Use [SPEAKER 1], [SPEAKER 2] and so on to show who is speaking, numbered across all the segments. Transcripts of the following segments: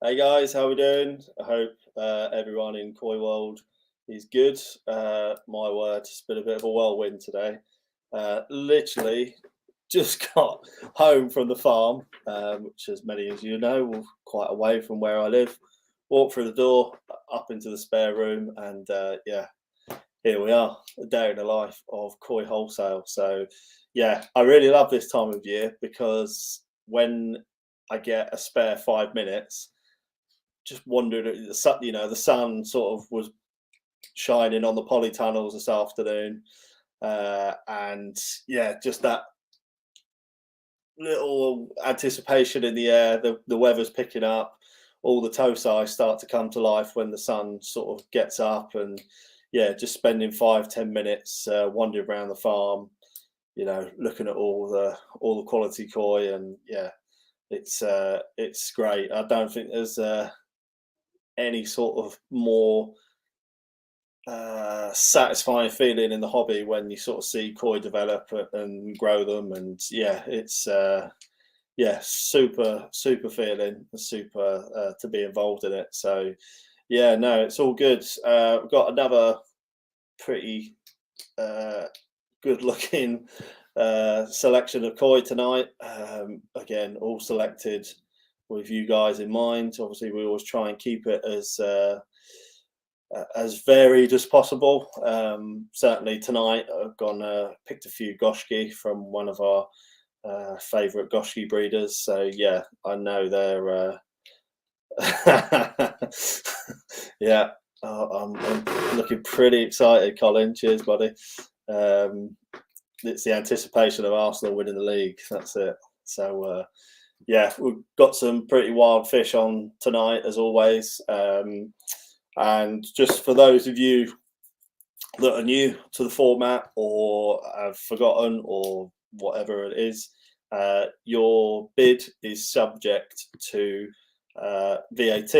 [SPEAKER 1] Hey guys, how we doing? I hope everyone in Koi World is good. My word, it's been a bit of a whirlwind today. Literally just got home from the farm, which, as many as you know, we're quite away from where I live. Walked through the door, up into the spare room, and yeah, here we are, a day in the life of Koi Wholesale. So, yeah, I really love this time of year because when I get a spare 5 minutes, just wondered the sun, the sun sort of was shining on the polytunnels this afternoon, and yeah, just that little anticipation in the air. The weather's picking up, all the tosi start to come to life when the sun sort of gets up, and yeah, just spending 5-10 minutes wandering around the farm, looking at all the quality koi, and yeah, it's great. I don't think there's any sort of more satisfying feeling in the hobby when you sort of see koi develop and grow them, and yeah, it's yeah, super feeling, super to be involved in it. So yeah, no, it's all good. We've got another pretty uh good looking selection of koi tonight. Again, all selected with you guys in mind. Obviously, we always try and keep it as varied as possible. Certainly tonight, I've gone picked a few goshki from one of our favourite goshki breeders. So yeah, I know they're yeah. I'm looking pretty excited, Colin. Cheers, buddy. Um, it's the anticipation of Arsenal winning the league. That's it. So yeah, we've got some pretty wild fish on tonight, as always. And just for those of you that are new to the format or have forgotten or whatever it is, your bid is subject to VAT.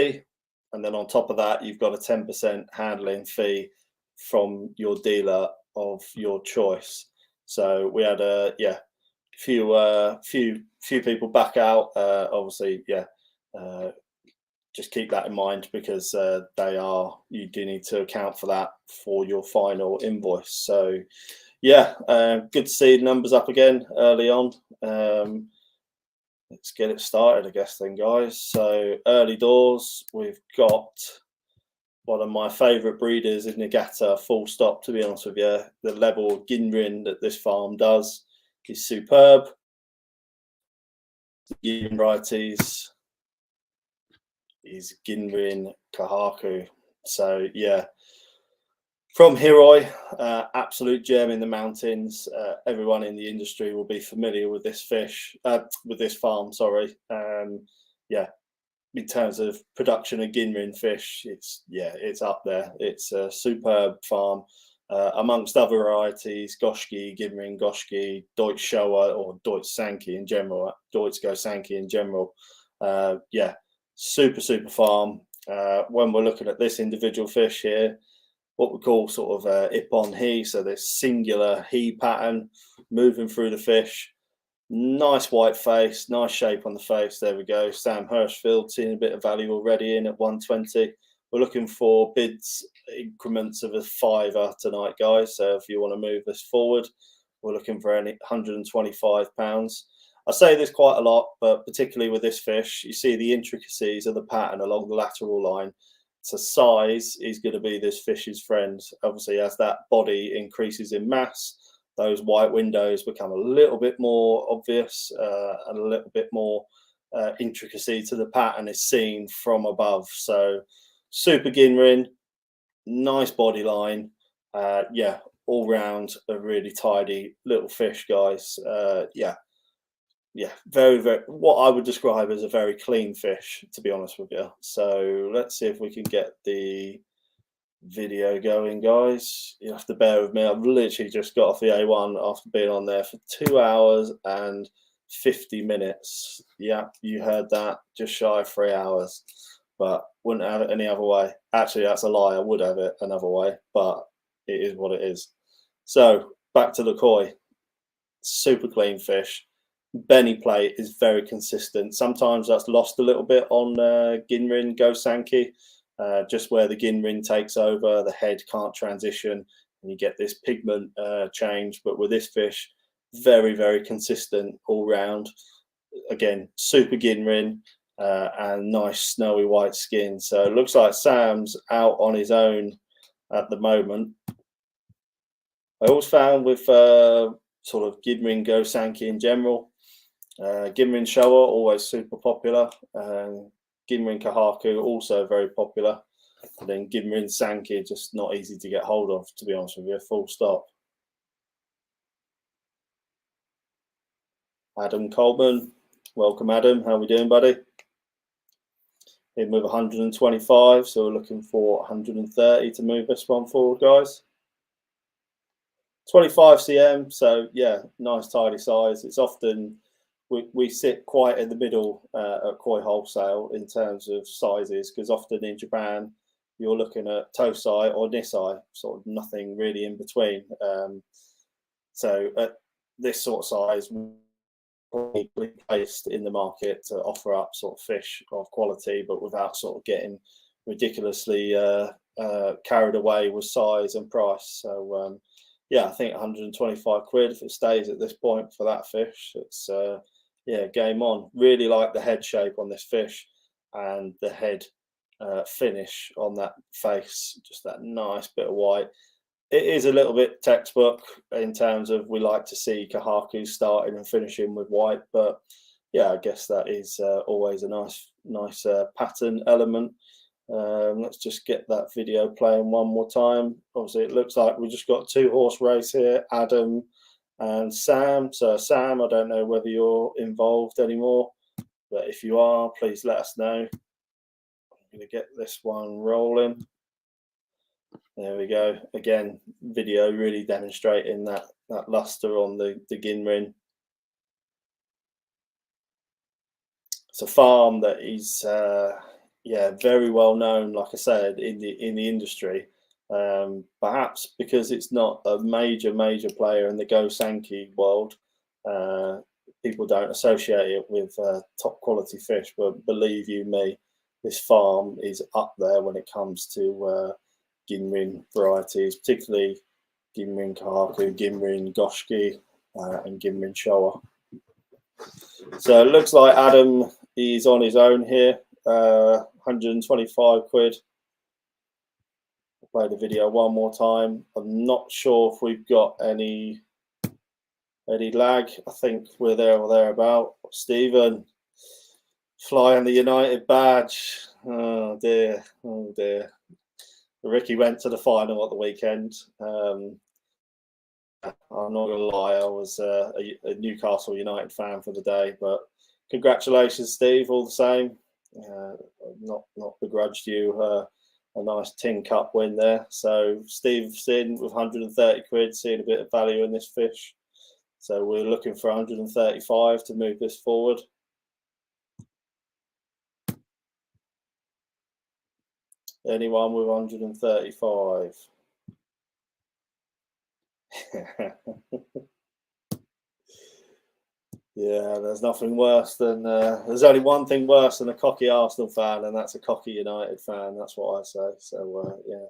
[SPEAKER 1] And then on top of that, you've got a 10% handling fee from your dealer of your choice. So we had a few people back out. Obviously, yeah, just keep that in mind because you do need to account for that for your final invoice. So yeah, good to see numbers up again early on. Let's get it started, I guess, then, guys. So early doors, we've got one of my favourite breeders in Nagata, full stop, to be honest with you. The level of Ginrin that this farm does is superb. The Ginrin varieties is Ginrin Kahaku. So yeah, from Hiroi, absolute gem in the mountains. Everyone in the industry will be familiar with this fish, with this farm. Sorry, yeah. In terms of production of Ginrin fish, it's up there. It's a superb farm. Amongst other varieties, Goshki, Ginrin Goshki, Deutsch Showa, or Deutsch Sankey in general, Deutsch Go Sankey in general. Yeah, super farm. When we're looking at this individual fish here, what we call sort of ippon he, so this singular he pattern moving through the fish. Nice white face, nice shape on the face. There we go. Sam Hirschfield seeing a bit of value already in at 120. We're looking for bids increments of a fiver tonight, guys. So if you want to move this forward, we're looking for any £125. I say this quite a lot, but particularly with this fish, you see the intricacies of the pattern along the lateral line. So size is going to be this fish's friend. Obviously, as that body increases in mass, those white windows become a little bit more obvious, and a little bit more intricacy to the pattern is seen from above. So super Ginrin, nice body line. Yeah, all round a really tidy little fish, guys. Yeah, very what I would describe as a very clean fish, to be honest with you. So let's see if we can get the video going, guys. You have to bear with me. I've literally just got off the A1 after being on there for 2 hours and 50 minutes. Yeah, you heard that, just shy of 3 hours, but wouldn't have it any other way. Actually, that's a lie. I would have it another way, but it is what it is. So back to the koi. Super clean fish. Benny plate is very consistent. Sometimes that's lost a little bit on Ginrin Go Sankey, just where the Ginrin takes over, the head can't transition, and you get this pigment change. But with this fish, very, very consistent all round. Again, super Ginrin and nice snowy white skin. So it looks like Sam's out on his own at the moment. I always found with sort of Ginrin Go Sankey in general, Ginrin Showa always super popular, Ginrin Kahaku also very popular, and then Ginrin Sankey just not easy to get hold of, to be honest with you, full stop. Adam Coleman, welcome Adam, how are we doing, buddy? In with 125, so we're looking for 130 to move this one forward, guys. 25 cm, so yeah, nice tidy size. It's often we sit quite in the middle at Koi Wholesale in terms of sizes, because often in Japan you're looking at Tosai or Nisai, sort of nothing really in between. So at this sort of size, probably placed in the market to offer up sort of fish of quality, but without sort of getting ridiculously carried away with size and price. So yeah, I think 125 quid if it stays at this point for that fish. It's yeah, game on. Really like the head shape on this fish and the head finish on that face, just that nice bit of white. It is a little bit textbook in terms of we like to see Kahaku starting and finishing with white, but yeah, I guess that is always a nice pattern element. Let's just get that video playing one more time. Obviously, it looks like we just got 2-horse race here, Adam and Sam. So Sam, I don't know whether you're involved anymore, but if you are, please let us know. I'm going to get this one rolling. There we go. Again, video really demonstrating that luster on the Ginrin. It's a farm that is yeah, very well known, like I said, in the industry. Perhaps because it's not a major player in the Go Sankey world, people don't associate it with top quality fish. But believe you me, this farm is up there when it comes to Ginrin varieties, particularly Ginrin Kahaku, Ginrin Goshki, and Ginrin Showa. So it looks like Adam is on his own here. 125 quid. I'll play the video one more time. I'm not sure if we've got any lag. I think we're there or thereabout. Stephen flying the United badge. Oh dear, oh dear. Ricky went to the final at the weekend. I'm not gonna lie, I was a Newcastle United fan for the day, but congratulations, Steve, all the same. Not begrudged you a nice tin cup win there. So Steve's in with 130 quid, seeing a bit of value in this fish. So we're looking for 135 to move this forward. Anyone with 135? Yeah, there's nothing worse than there's only one thing worse than a cocky Arsenal fan, and that's a cocky United fan. That's what I say. So yeah.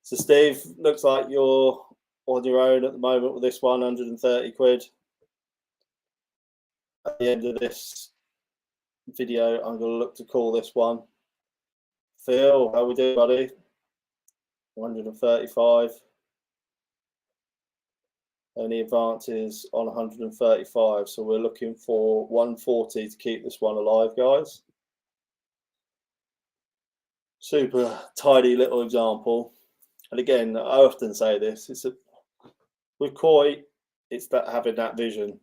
[SPEAKER 1] So Steve, looks like you're on your own at the moment with this 130 quid. At the end of this video, I'm going to look to call this one. Phil, how we doing, buddy? 135. Any advances on 135? So we're looking for 140 to keep this one alive, guys. Super tidy little example. And again, I often say this: with koi, it's that having that vision.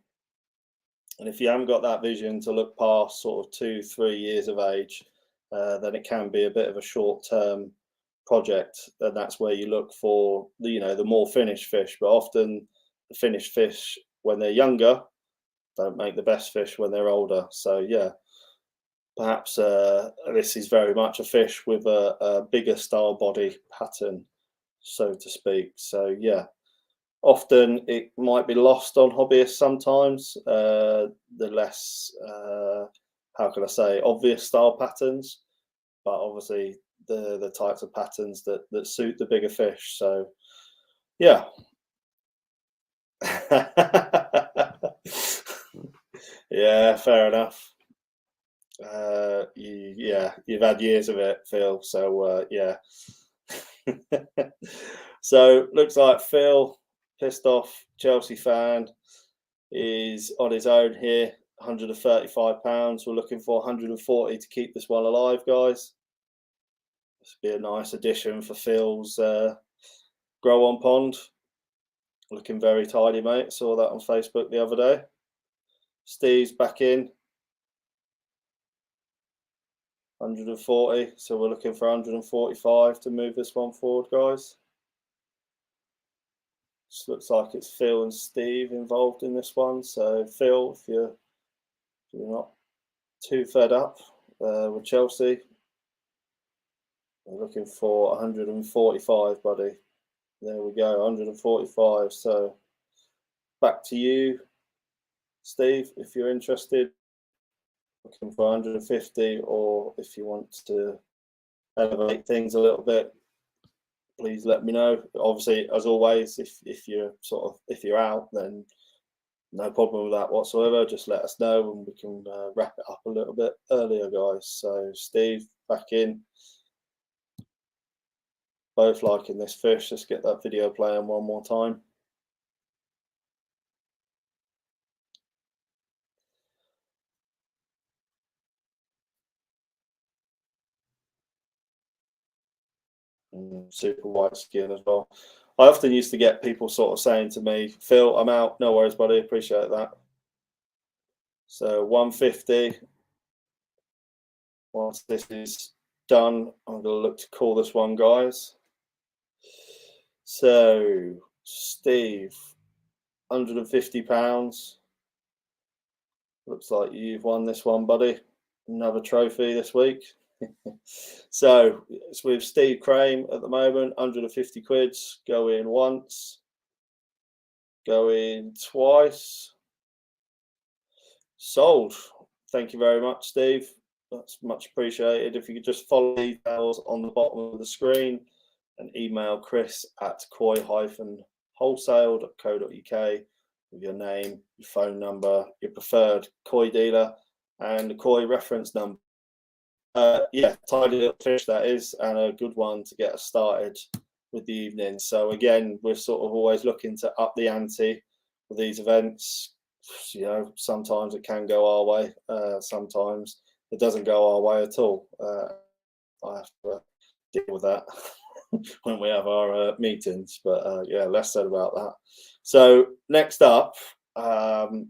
[SPEAKER 1] And if you haven't got that vision to look past sort of 2-3 years of age, then it can be a bit of a short-term project. And that's where you look for the more finished fish. But often the finished fish when they're younger don't make the best fish when they're older. So yeah, perhaps this is very much a fish with a bigger style body pattern, so to speak. So yeah, Often it might be lost on hobbyists sometimes, the less, how can I say, obvious style patterns, but obviously the types of patterns that suit the bigger fish. So yeah. Yeah, fair enough. Yeah, you've had years of it, Phil. So yeah. So looks like Phil, pissed off Chelsea fan, is on his own here. £135. We're looking for 140 to keep this one alive, guys. This would be a nice addition for Phil's grow on pond. Looking very tidy, mate. Saw that on Facebook the other day. Steve's back in. 140. So we're looking for 145 to move this one forward, guys. Just looks like it's Phil and Steve involved in this one. So Phil, if you're not too fed up with Chelsea, we're looking for 145, buddy. There we go, 145. So back to you, Steve, if you're interested. Looking for 150, or if you want to elevate things a little bit, please let me know. Obviously, as always, if you're out, then no problem with that whatsoever. Just let us know and we can wrap it up a little bit earlier, guys. So Steve, back in. Both liking this fish. Let's get that video playing one more time. Super white skin as well. I often used to get people sort of saying to me, Phil, I'm out. No worries, buddy. Appreciate that. So 150. Once this is done, I'm going to look to call this one, guys. So Steve, £150. Looks like you've won this one, buddy. Another trophy this week. So it's with Steve Crane at the moment, 150 quids. Go in once, go in twice. Sold. Thank you very much, Steve. That's much appreciated. If you could just follow the details on the bottom of the screen and email chris@koi-wholesale.co.uk with your name, your phone number, your preferred koi dealer, and the koi reference number. Yeah, tidy little fish that is, and a good one to get us started with the evening. So again, we're sort of always looking to up the ante for these events. You know, sometimes it can go our way, sometimes it doesn't go our way at all. I have to deal with that when we have our meetings, but yeah, less said about that. So next up, the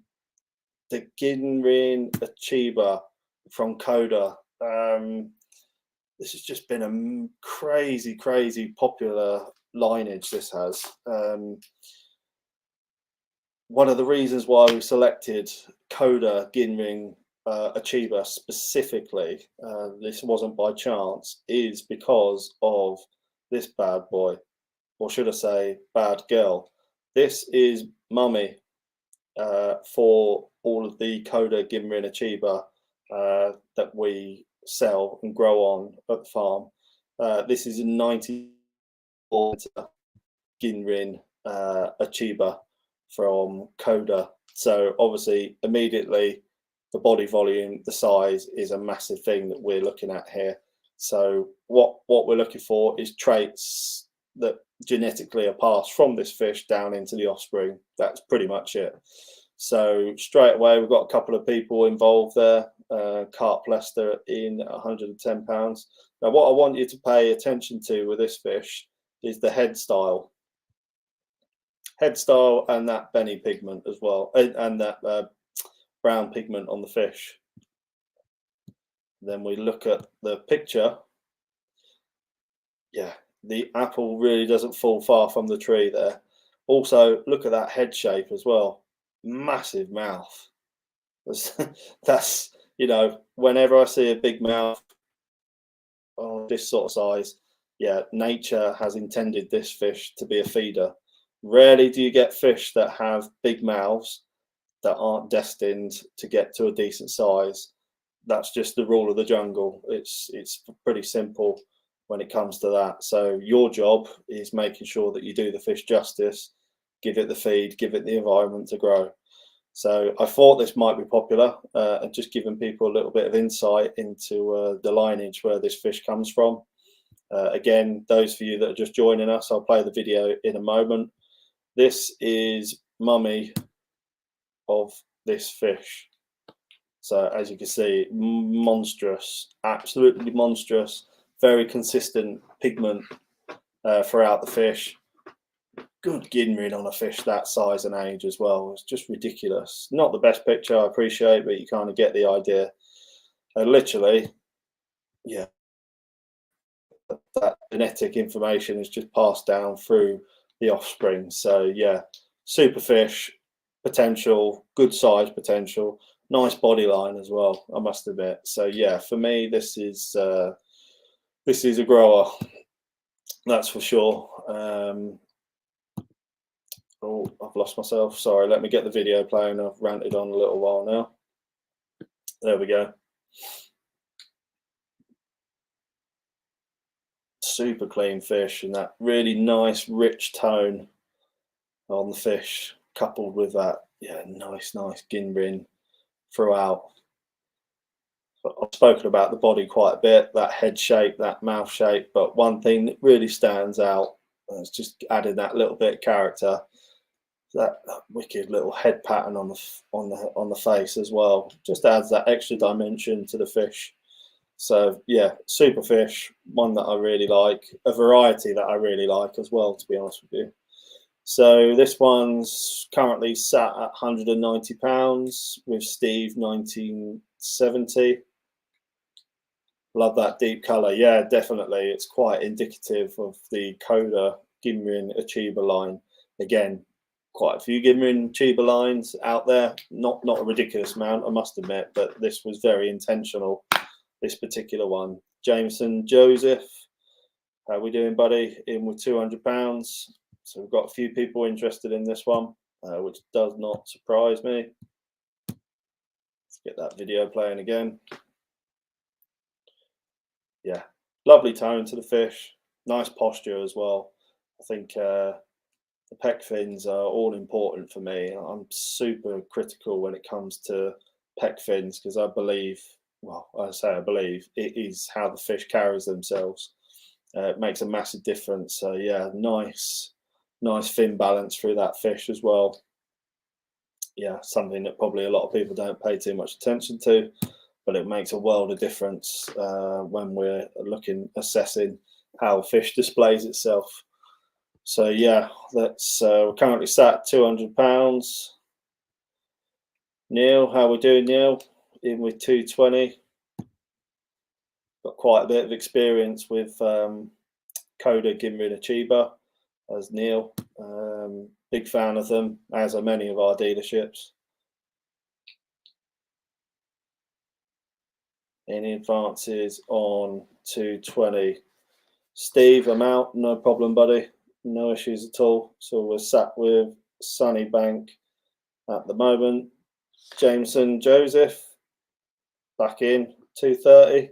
[SPEAKER 1] Ginrin Achiba from Coda. This has just been a crazy popular lineage. This has. One of the reasons why we selected Coda Ginring Achiba specifically, this wasn't by chance, is because of this bad boy, or should I say bad girl. This is Mummy for all of the Coda Ginrin Achiba that we sell and grow on at the farm. This is a 94 Ginrin Achiba from Coda. So obviously immediately the body volume, the size is a massive thing that we're looking at here. So what we're looking for is traits that genetically are passed from this fish down into the offspring. That's pretty much it. So straight away we've got a couple of people involved there. Carp Lester in £110. Now what I want you to pay attention to with this fish is the head style. Head style and that Benny pigment as well, and that brown pigment on the fish. Then we look at the picture. Yeah, the apple really doesn't fall far from the tree there. Also, look at that head shape as well. Massive mouth. That's you know, whenever I see a big mouth on this sort of size, yeah, nature has intended this fish to be a feeder. Rarely do you get fish that have big mouths that aren't destined to get to a decent size. That's just the rule of the jungle. It's pretty simple when it comes to that. So your job is making sure that you do the fish justice, give it the feed, give it the environment to grow. So I thought this might be popular, and just giving people a little bit of insight into the lineage where this fish comes from. Again, those of you that are just joining us, I'll play the video in a moment. This is mummy of this fish. So as you can see, monstrous, absolutely monstrous, very consistent pigment throughout the fish. Good ginrin on a fish that size and age as well. It's just ridiculous. Not the best picture, I appreciate, but you kind of get the idea. Literally, yeah, that genetic information is just passed down through the offspring. So yeah, super fish, potential, good size potential, nice body line as well, I must admit. So yeah, for me, this is a grower, that's for sure. Oh, I've lost myself. Sorry, let me get the video playing. I've ranted on a little while now. There we go. Super clean fish, and that really nice, rich tone on the fish, coupled with that, yeah, nice ginrin throughout. I've spoken about the body quite a bit, that head shape, that mouth shape, but one thing that really stands out, and it's just adding that little bit of character, that wicked little head pattern on the face as well. Just adds that extra dimension to the fish. So yeah, super fish, one that I really like, a variety that I really like as well, to be honest with you. So this one's currently sat at £190 with Steve 1970. Love that deep colour. Yeah, definitely. It's quite indicative of the Coda Ginrin Achiever line. Again, quite a few Ginrin Achiever lines out there. Not a ridiculous amount, I must admit, but this was very intentional, this particular one. Jameson Joseph, how we doing, buddy? In with £200. So we've got a few people interested in this one, which does not surprise me. Let's get that video playing again. Yeah, lovely tone to the fish, nice posture as well. I think the pec fins are all important for me. I'm super critical when it comes to pec fins because I believe, well, I say I believe, it is how the fish carries themselves. It makes a massive difference. So yeah, nice fin balance through that fish as well. Yeah, something that probably a lot of people don't pay too much attention to, but it makes a world of difference when we're assessing how a fish displays itself. So yeah, that's we're currently sat at £200. Neil, how we doing, Neil? In with 220. Got quite a bit of experience with Coda Ginrin Achiever as Neil. Big fan of them, as are many of our dealerships. Any advances on 220? Steve, I'm out. No problem, buddy. No issues at all. So we're sat with Sunny Bank at the moment. Jameson Joseph back in 230.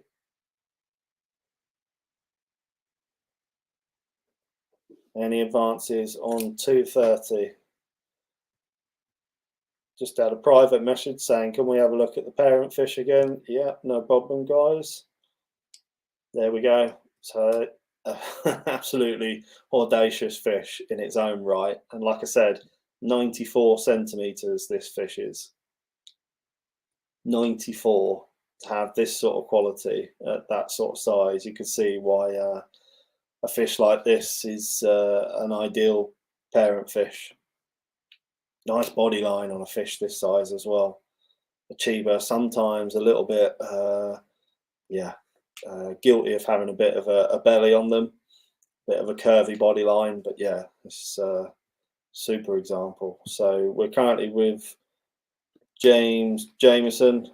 [SPEAKER 1] Any advances on 230? Just had a private message saying, can we have a look at the parent fish again? Yeah, no problem, guys. There we go. So absolutely audacious fish in its own right. And like I said, 94 centimeters this fish is. 94. To have this sort of quality at that sort of size, you can see why a fish like this is an ideal parent fish. Nice body line on a fish this size as well. Achiever sometimes a little bit, guilty of having a bit of a belly on them, bit of a curvy body line, but yeah, it's a super example. So we're currently with Jameson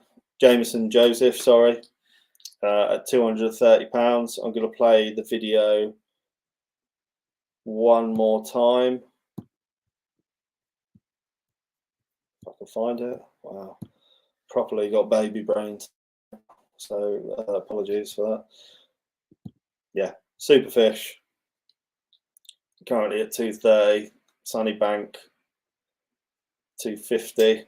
[SPEAKER 1] Joseph, sorry, at £230. I'm going to play the video one more time. can find it. Wow, properly got baby brains. So apologies for that. Yeah, super fish. Currently at 230, Sunny Bank 250.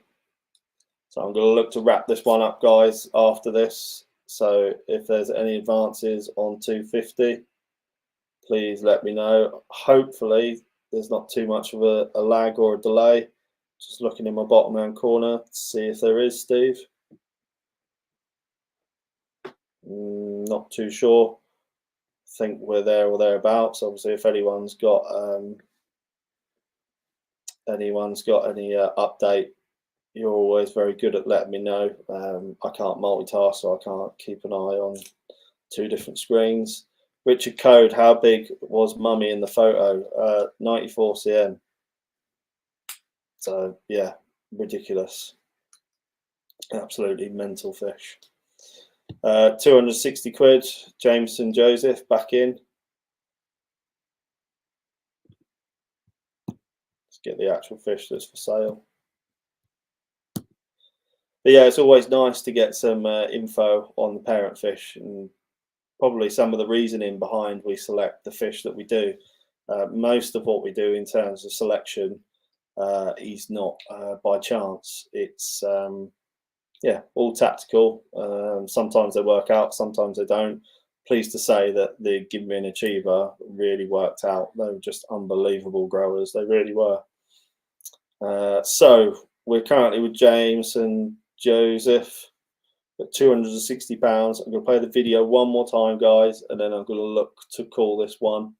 [SPEAKER 1] So I'm going to look to wrap this one up, guys, after this. So if there's any advances on 250, please let me know. Hopefully there's not too much of a lag or a delay. Just looking in my bottom hand corner to see if there is, Steve. Not too sure. I think we're there or thereabouts. Obviously, if anyone's got any update, you're always very good at letting me know. I can't multitask, so I can't keep an eye on 2 different screens. Richard Code, how big was Mummy in the photo? 94 cm. So yeah, ridiculous. Absolutely mental fish. 260 quid. Jameson Joseph back in. Let's get the actual fish that's for sale. But yeah, it's always nice to get some info on the parent fish and probably some of the reasoning behind we select the fish that we do. Most of what we do in terms of selection is not by chance. It's yeah, all tactical. Sometimes they work out, sometimes they don't. Pleased to say that the Ginbrin Achiever really worked out. They were just unbelievable growers. They really were. So we're currently with James and Joseph at £260. I'm going to play the video one more time, guys, and then I'm going to look to call this one.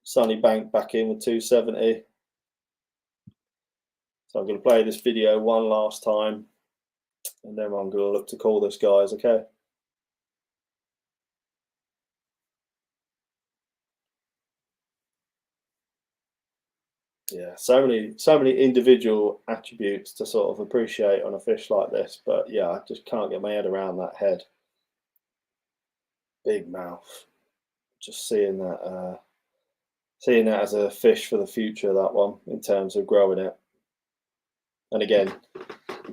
[SPEAKER 1] Sunny Bank back in with 270. So I'm going to play this video one last time, and then I'm going to look to call this, guys. Okay. Yeah, so many individual attributes to sort of appreciate on a fish like this, but yeah, I just can't get my head around that head. Big mouth. Just seeing that as a fish for the future, that one, in terms of growing it. And again,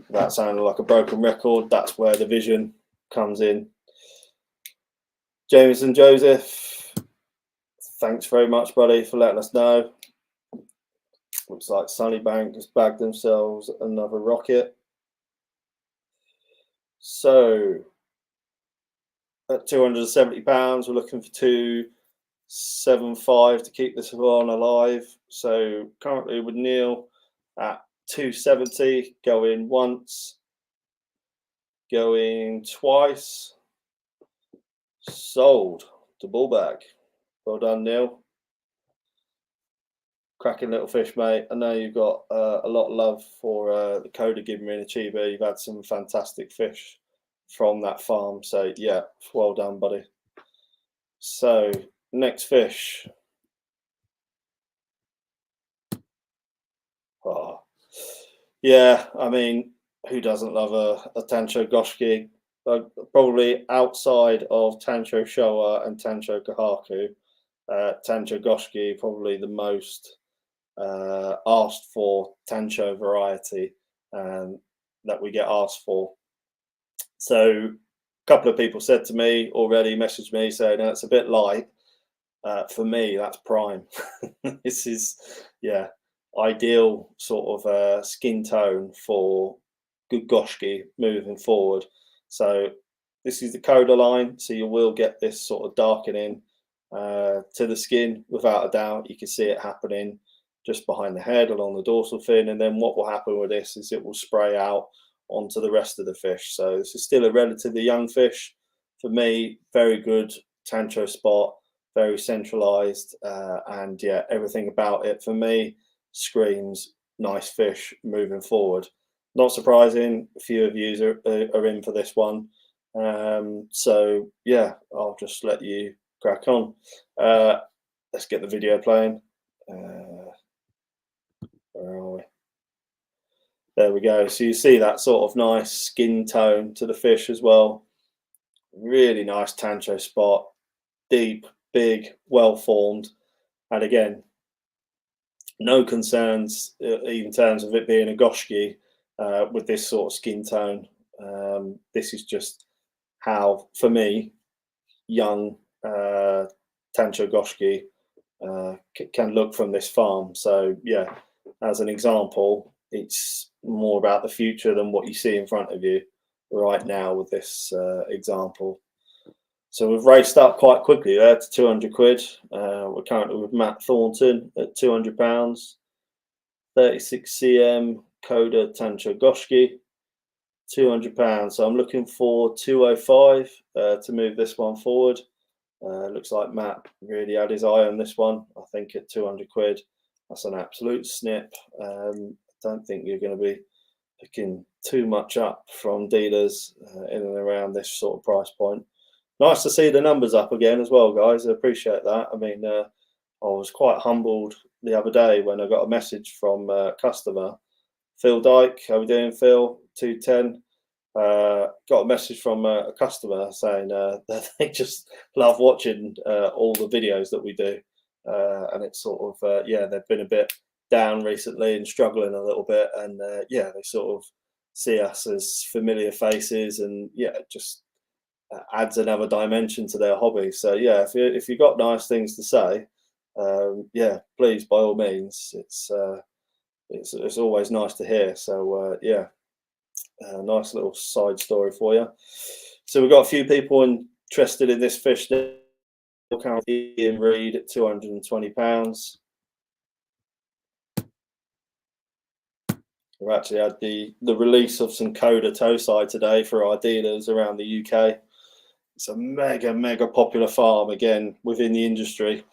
[SPEAKER 1] that sounded like a broken record. That's where the vision comes in. James and Joseph, thanks very much, buddy, for letting us know. Looks like Sunnybank has bagged themselves another rocket. So at £270, we're looking for 275 to keep this one alive. So currently with Neil at 270, going once, going twice, sold to bull bag. Well done, Neil. Cracking little fish, mate. I know you've got a lot of love for the Coda Ginbrin Achiever. You've had some fantastic fish from that farm. So yeah, well done, buddy. So next fish. Oh, yeah, I mean, who doesn't love a Tancho Goshki? Probably outside of Tancho Showa and Tancho Kahaku, Tancho Goshki probably the most asked for Tancho variety that we get asked for. So a couple of people said to me already, messaged me saying it's a bit light. For me, that's prime. This is, yeah, ideal sort of skin tone for good Goshki moving forward. So this is the Coda line, so you will get this sort of darkening to the skin without a doubt. You can see it happening just behind the head along the dorsal fin, and then what will happen with this is it will spray out onto the rest of the fish. So this is still a relatively young fish. For me, very good Tancho spot, very centralized, and yeah, everything about it for me screams nice fish moving forward. Not surprising, a few of you are in for this one. So yeah, I'll just let you crack on. Let's get the video playing. Where are we? There we go. So you see that sort of nice skin tone to the fish as well. Really nice Tancho spot. Deep, big, well formed. And again, no concerns in terms of it being a Goshki. with this sort of skin tone. This is just how, for me, young Tancho Goshki can look from this farm. So yeah, as an example, it's more about the future than what you see in front of you right now with this example. So we've raced up quite quickly there to 200 quid. We're currently with Matt Thornton at £200, 36 cm Coda Tancho Goshki, £200. So I'm looking for 205 to move this one forward. Looks like Matt really had his eye on this one. I think at 200 quid, that's an absolute snip. Don't think you're going to be picking too much up from dealers in and around this sort of price point. Nice to see the numbers up again as well, guys. I appreciate that. I mean, I was quite humbled the other day when I got a message from a customer, Phil Dyke. How we doing, Phil? 210. Got a message from a customer saying that they just love watching all the videos that we do, and it's sort of yeah, they've been a bit down recently and struggling a little bit, and yeah, they sort of see us as familiar faces, and yeah, it just adds another dimension to their hobby. So yeah, if you got nice things to say, yeah, please, by all means, it's always nice to hear. So yeah. Nice little side story for you. So we've got a few people interested in this fish now. Currently Ian Reed at £220. We've actually had the release of some Coda Tosai today for our dealers around the UK. It's a mega popular farm again within the industry.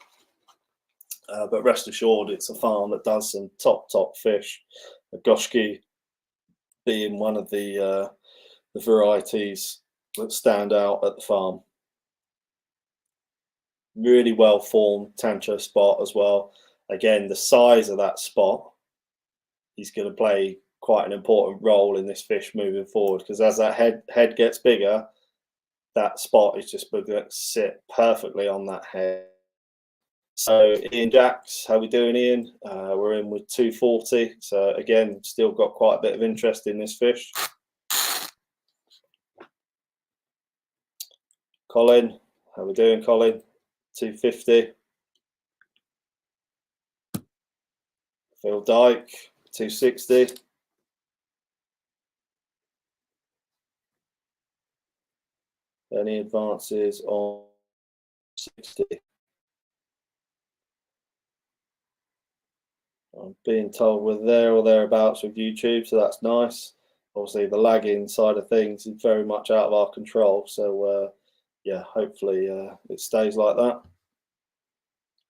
[SPEAKER 1] But rest assured, it's a farm that does some top fish. A Goshki being one of the varieties that stand out at the farm. Really well formed Tancho spot as well. Again, the size of that spot is going to play quite an important role in this fish moving forward, because as that head gets bigger, that spot is just going to sit perfectly on that head. So Ian Jacks, how we doing, Ian? We're in with 240. So again, still got quite a bit of interest in this fish. Colin, how we doing, Colin? 250. Phil Dyke, 260. Any advances on 60? I'm being told we're there or thereabouts with YouTube, so that's nice. Obviously, the lagging side of things is very much out of our control. So, yeah, hopefully it stays like that.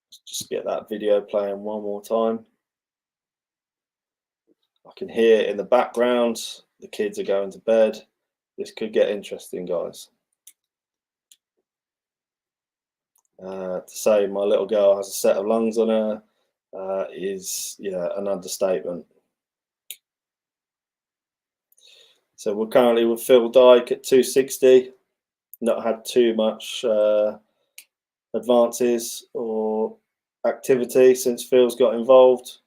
[SPEAKER 1] Let's just get that video playing one more time. I can hear in the background the kids are going to bed. This could get interesting, guys. To say my little girl has a set of lungs on her is, yeah, an understatement. So we're currently with Phil Dyke at 260. Not had too much advances or activity since Phil's got involved.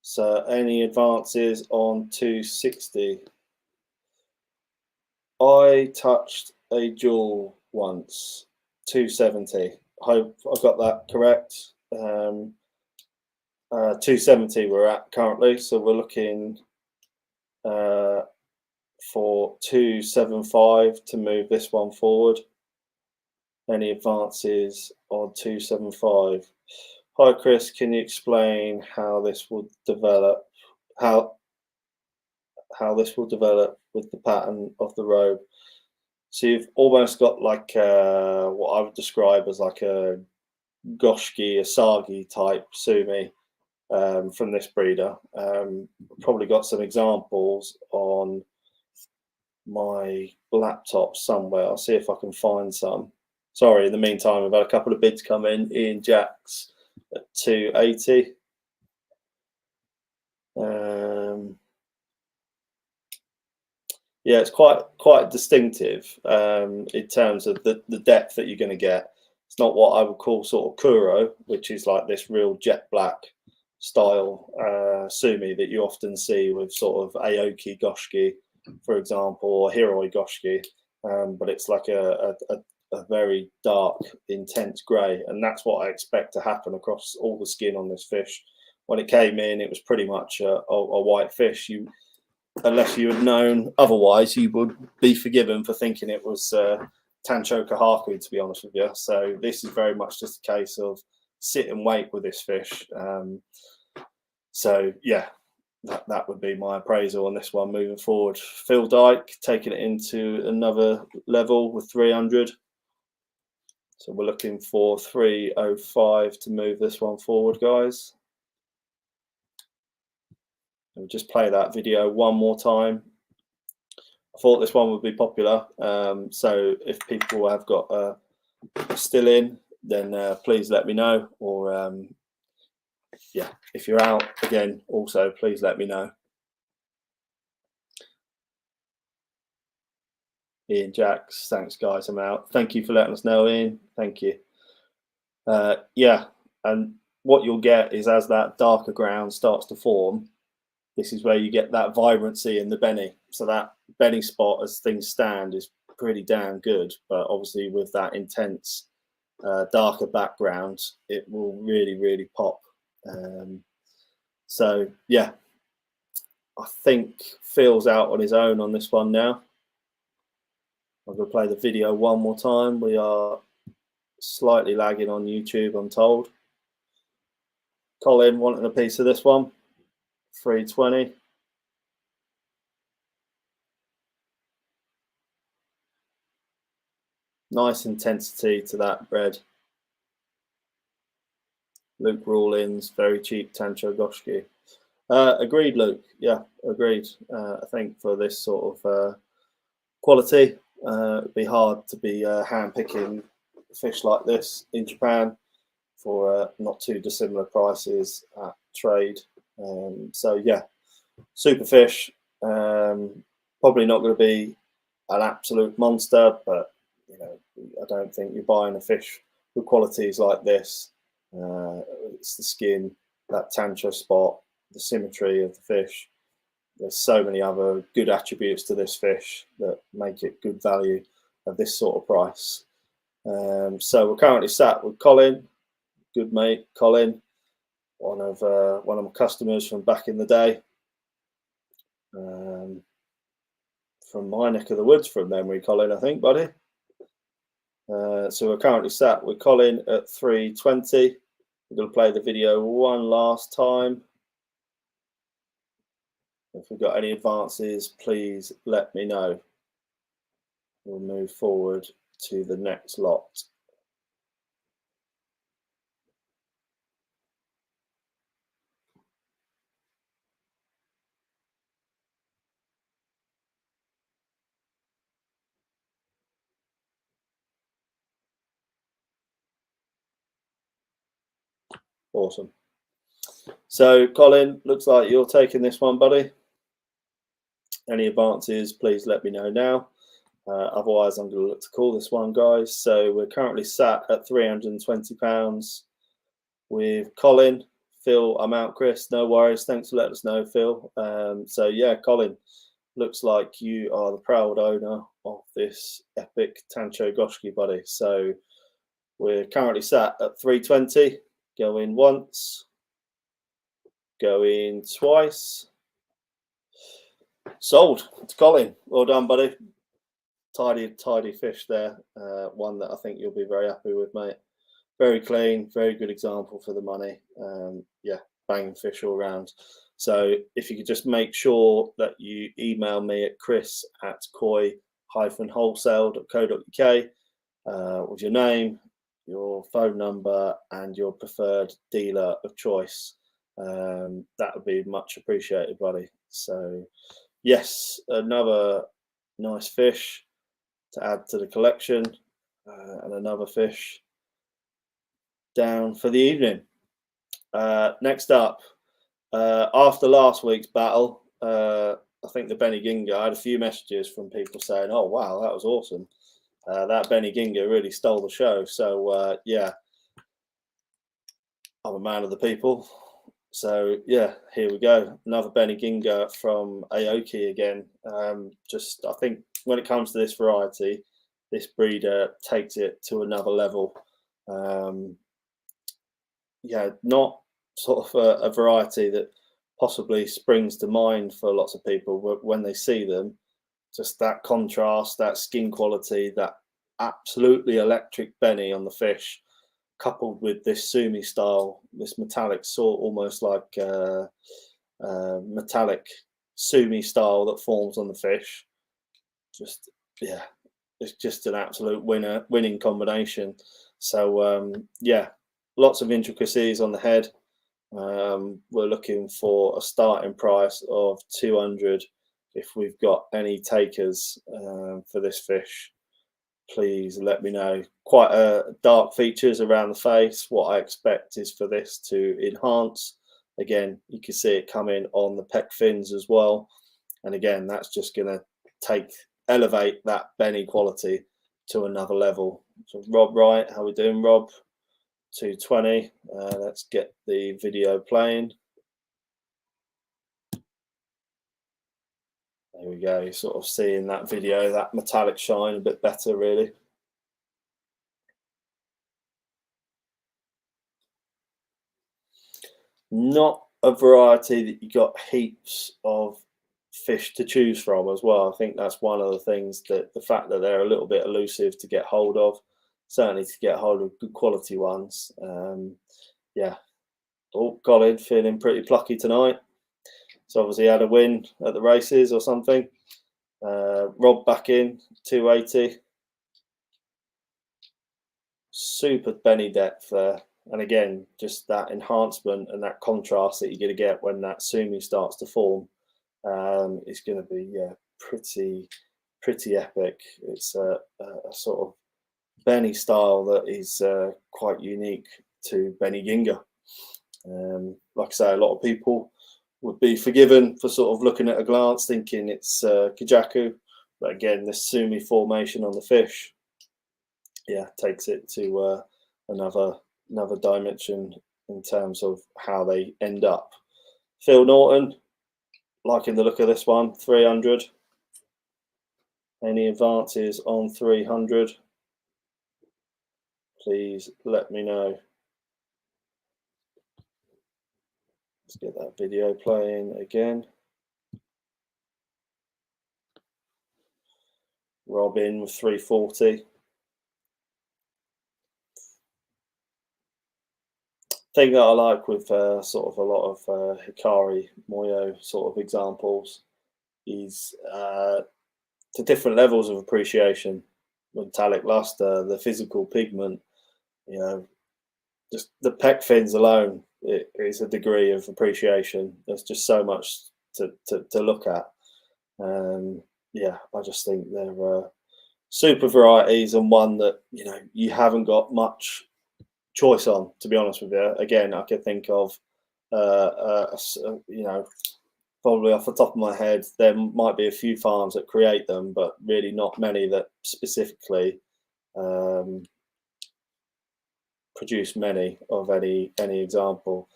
[SPEAKER 1] So any advances on 260? I touched a jewel once, 270. Hope I've got that correct. 270 we're at currently, so we're looking for 275 to move this one forward. Any advances on 275? Hi Chris, can you explain how this will develop? How this will develop with the pattern of the robe? So you've almost got like what I would describe as like a Goshki, Asagi type Sumi from this breeder. Probably got some examples on my laptop somewhere. I'll see if I can find some. Sorry, in the meantime, I've had a couple of bids come in. Ian Jacks at 280. Yeah, it's quite distinctive in terms of the depth that you're going to get. It's not what I would call sort of Kuro, which is like this real jet black style sumi that you often see with sort of Aoki Goshiki, for example, or Hiroi Goshiki, but it's like a very dark, intense grey, and that's what I expect to happen across all the skin on this fish. When it came in, it was pretty much a white fish. Unless you had known otherwise, you would be forgiven for thinking it was Tancho Kahaku, to be honest with you. So this is very much just a case of sit and wait with this fish. So yeah, that would be my appraisal on this one moving forward. Phil Dyke taking it into another level with 300. So we're looking for 305 to move this one forward, guys. We'll just play that video one more time. I thought this one would be popular. So if people have got still in, then please let me know. Or yeah, if you're out again, also please let me know. Ian Jacks, thanks guys, I'm out. Thank you for letting us know, Ian. Thank you. Yeah, and what you'll get is as that darker ground starts to form, this is where you get that vibrancy in the Benny. So that Benny spot, as things stand, is pretty damn good. But obviously with that intense, darker background, it will really, really pop. So yeah, I think Phil's out on his own on this one now. I'm going to play the video one more time. We are slightly lagging on YouTube, I'm told. Colin wanting a piece of this one. 320. Nice intensity to that red. Luke Rawlins, very cheap Tancho Goshiki. Agreed, Luke. Yeah, agreed. I think for this sort of quality, it'd be hard to be hand-picking fish like this in Japan for not too dissimilar prices at trade. So yeah, super fish. Probably not going to be an absolute monster, but you know, I don't think you're buying a fish with qualities like this. It's the skin, that tancho spot, the symmetry of the fish. There's so many other good attributes to this fish that make it good value at this sort of price. So we're currently sat with Colin, good mate Colin, one of my customers from back in the day, from my neck of the woods from memory, Colin, I think, buddy. So we're currently sat with Colin at 320. We're going to play the video one last time. If we've got any advances, please let me know. We'll move forward to the next lot. Awesome. So, Colin, looks like you're taking this one, buddy. Any advances, please let me know now. Otherwise, I'm going to look to call this one, guys. So we're currently sat at £320 with Colin. Phil, I'm out. Chris, no worries. Thanks for letting us know, Phil. So yeah, Colin, looks like you are the proud owner of this epic Tancho Goshiki, buddy. So we're currently sat at 320. Going once, going twice. Sold to Colin. Well done, buddy. Tidy fish there. One that I think you'll be very happy with, mate. Very clean, very good example for the money. Yeah, banging fish all around. So if you could just make sure that you email me at chris@koi-wholesale.co.uk with your name, your phone number, and your preferred dealer of choice. That would be much appreciated, buddy. So yes, another nice fish to add to the collection, and another fish down for the evening. Next up, after last week's battle, I think the Benny Ginga, I had a few messages from people saying, oh wow, that was awesome. That Benny Ginga really stole the show. So yeah, I'm a man of the people. So yeah, here we go. Another Benny Ginga from Aoki again. Just I think when it comes to this variety, this breeder takes it to another level. Um, yeah, not sort of a variety that possibly springs to mind for lots of people when they see them. Just that contrast, that skin quality, that absolutely electric Benny on the fish, coupled with this sumi style, this metallic sort, almost like metallic sumi style that forms on the fish. Just yeah, it's just an absolute winning combination. So yeah, lots of intricacies on the head. We're looking for a starting price of 200. If we've got any takers for this fish, please let me know. Quite dark features around the face. What I expect is for this to enhance. Again, you can see it coming on the pec fins as well. And again, that's just going to elevate that Benny quality to another level. So Rob Wright, how we doing, Rob? 220. Let's get the video playing. There we go. You're sort of seeing that video, that metallic shine a bit better, really. Not a variety that you got heaps of fish to choose from as well. I think that's one of the things, that the fact that they're a little bit elusive to get hold of, certainly to get hold of good quality ones. Yeah. Oh, Colin feeling pretty plucky tonight. So obviously had a win at the races or something. Rob back in 280. Super Benny depth there. And again, just that enhancement and that contrast that you're going to get when that sumi starts to form is going to be pretty epic. It's a sort of Benny style that is quite unique to Benny Ginga. Like I say, a lot of people would be forgiven for sort of looking at a glance thinking it's Kajaku, but again, this sumi formation on the fish, yeah, takes it to another dimension in terms of how they end up. Phil Norton, liking the look of this one, 300. Any advances on 300? Please let me know. Let's get that video playing again. Robin with 340. Thing that I like with sort of a lot of Hikari Moyo sort of examples is the different levels of appreciation. Metallic luster, the physical pigment, you know, just the pec fins alone, it is a degree of appreciation. There's just so much to look at. Yeah, I just think they're super varieties, and one that you haven't got much choice on, to be honest with you. Again, I could think of probably off the top of my head, there might be a few farms that create them, but really not many that specifically produce many of any example.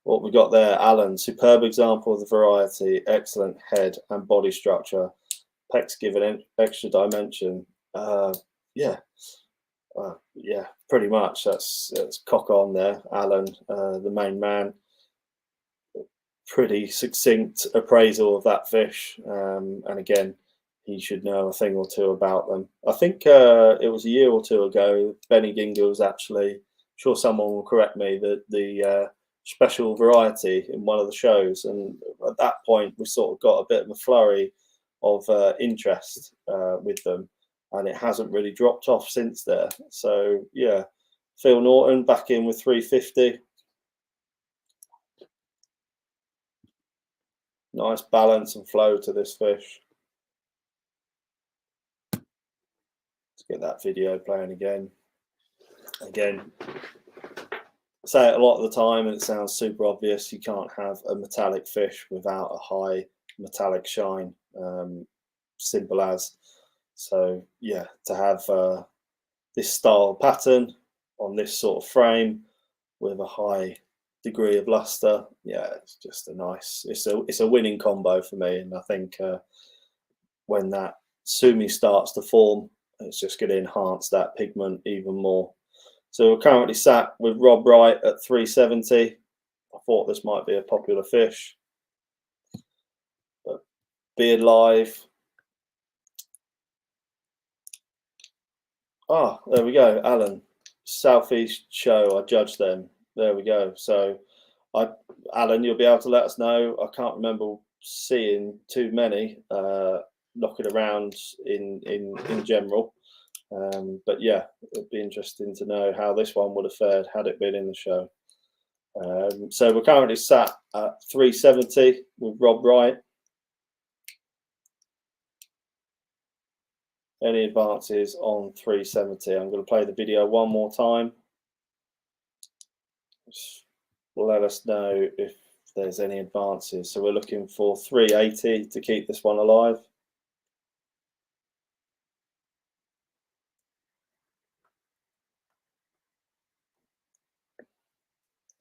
[SPEAKER 1] What we got there, Alan, superb example of the variety, excellent head and body structure. Pecs give an extra dimension. Yeah, yeah, pretty much. That's cock on there, Alan, the main man. Pretty succinct appraisal of that fish, and again, he should know a thing or two about them. I think it was a year or two ago, Benny Ginga was actually, sure someone will correct me, the special variety in one of the shows, and at that point we sort of got a bit of a flurry of interest with them, and it hasn't really dropped off since there. So yeah, Phil Norton back in with 350. Nice balance and flow to this fish. Let's get that video playing again. Again, I say it a lot of the time, and it sounds super obvious. You can't have a metallic fish without a high metallic shine. Simple as. So yeah, to have this style pattern on this sort of frame with a high degree of luster. Yeah, it's just a nice. It's a winning combo for me, and I think when that sumi starts to form, it's just going to enhance that pigment even more. So we're currently sat with Rob Wright at 370. I thought this might be a popular fish, but Beard Live. Ah, there we go, Alan. Southeast Show. I judged them. There we go. So, Alan, you'll be able to let us know. I can't remember seeing too many knocking around in general, but yeah, it'd be interesting to know how this one would have fared had it been in the show. So we're currently sat at 370 with Rob Wright. Any advances on 370? I'm going to play the video one more time. Just let us know if there's any advances. So we're looking for 380 to keep this one alive.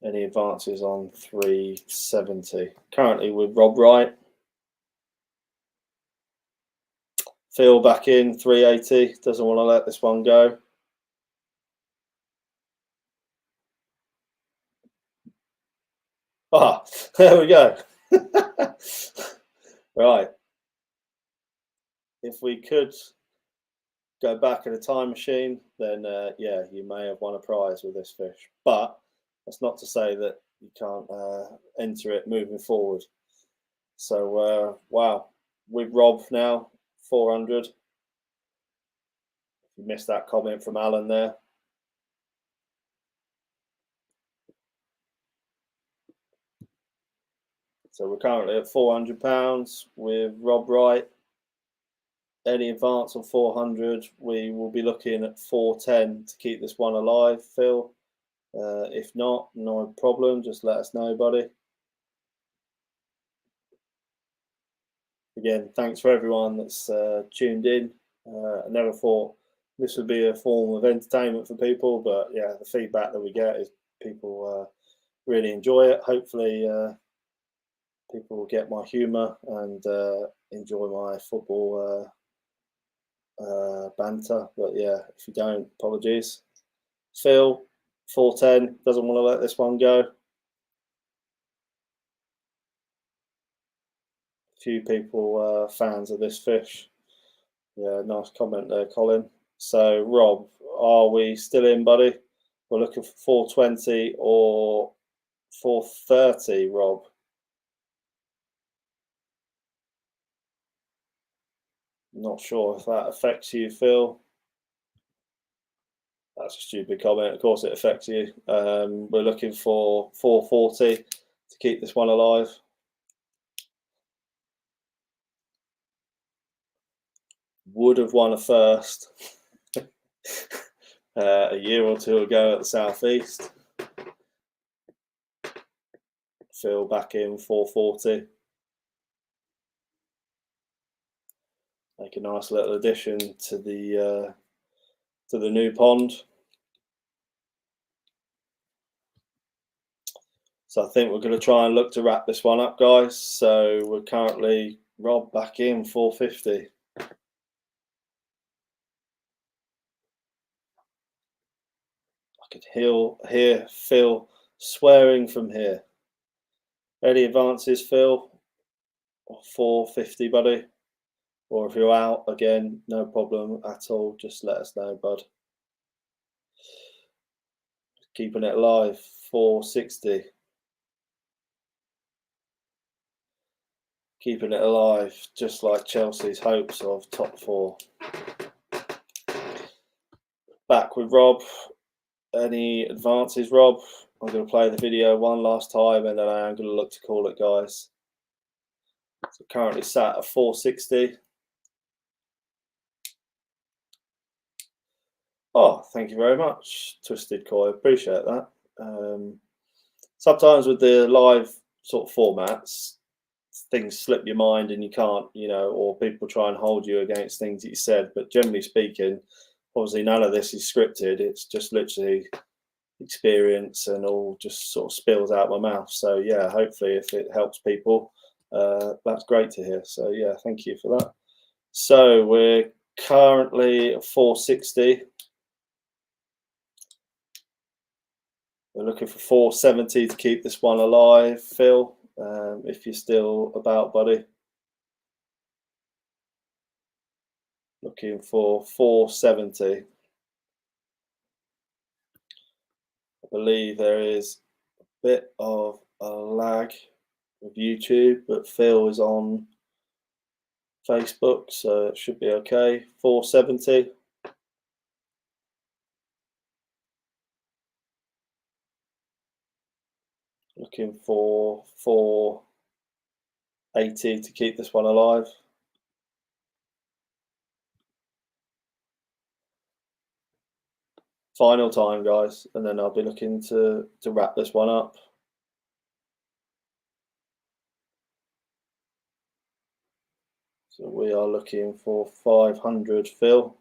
[SPEAKER 1] Any advances on 370? Currently with Rob Wright. Phil back in 380. Doesn't want to let this one go. Ah, there we go. Right. If we could go back in a time machine, then yeah, you may have won a prize with this fish. But that's not to say that you can't enter it moving forward. So wow, with Rob now 400. If you missed that comment from Alan there. So we're currently at £400 with Rob Wright. Any advance on 400, we will be looking at 410 to keep this one alive, Phil. If not, no problem. Just let us know, buddy. Again, thanks for everyone that's tuned in. I never thought this would be a form of entertainment for people, but yeah, the feedback that we get is people really enjoy it. Hopefully, people will get my humour and enjoy my football banter. But yeah, if you don't, apologies. Phil, 410, doesn't want to let this one go. Few people fans of this fish. Yeah, nice comment there, Colin. So, Rob, are we still in, buddy? We're looking for 420 or 430, Rob. Not sure if that affects you, Phil. That's a stupid comment. Of course, it affects you. We're looking for 440 to keep this one alive. Would have won a first a year or two ago at the Southeast. Phil back in 440. Make a nice little addition to the new pond. So I think we're going to try and look to wrap this one up, guys. So we're currently Rob back in 450. I could hear Phil swearing from here. Any advances, Phil? 450, buddy. Or if you're out again, no problem at all. Just let us know, bud. Keeping it alive, 460. Keeping it alive, just like Chelsea's hopes of top four. Back with Rob. Any advances, Rob? I'm going to play the video one last time and then I am going to look to call it, guys. So currently sat at 460. Oh, thank you very much, Twisted Koi. Appreciate that. Sometimes with the live sort of formats, things slip your mind and you can't, or people try and hold you against things that you said. But generally speaking, obviously none of this is scripted. It's just literally, experience and all just sort of spills out my mouth. So yeah, hopefully if it helps people, that's great to hear. So yeah, thank you for that. So we're currently at 460. We're looking for 470 to keep this one alive, Phil, if you're still about, buddy. Looking for 470. I believe there is a bit of a lag with YouTube, but Phil is on Facebook, so it should be okay. 470. Looking for 480 to keep this one alive. Final time, guys, and then I'll be looking to wrap this one up. So we are looking for 500, Phil.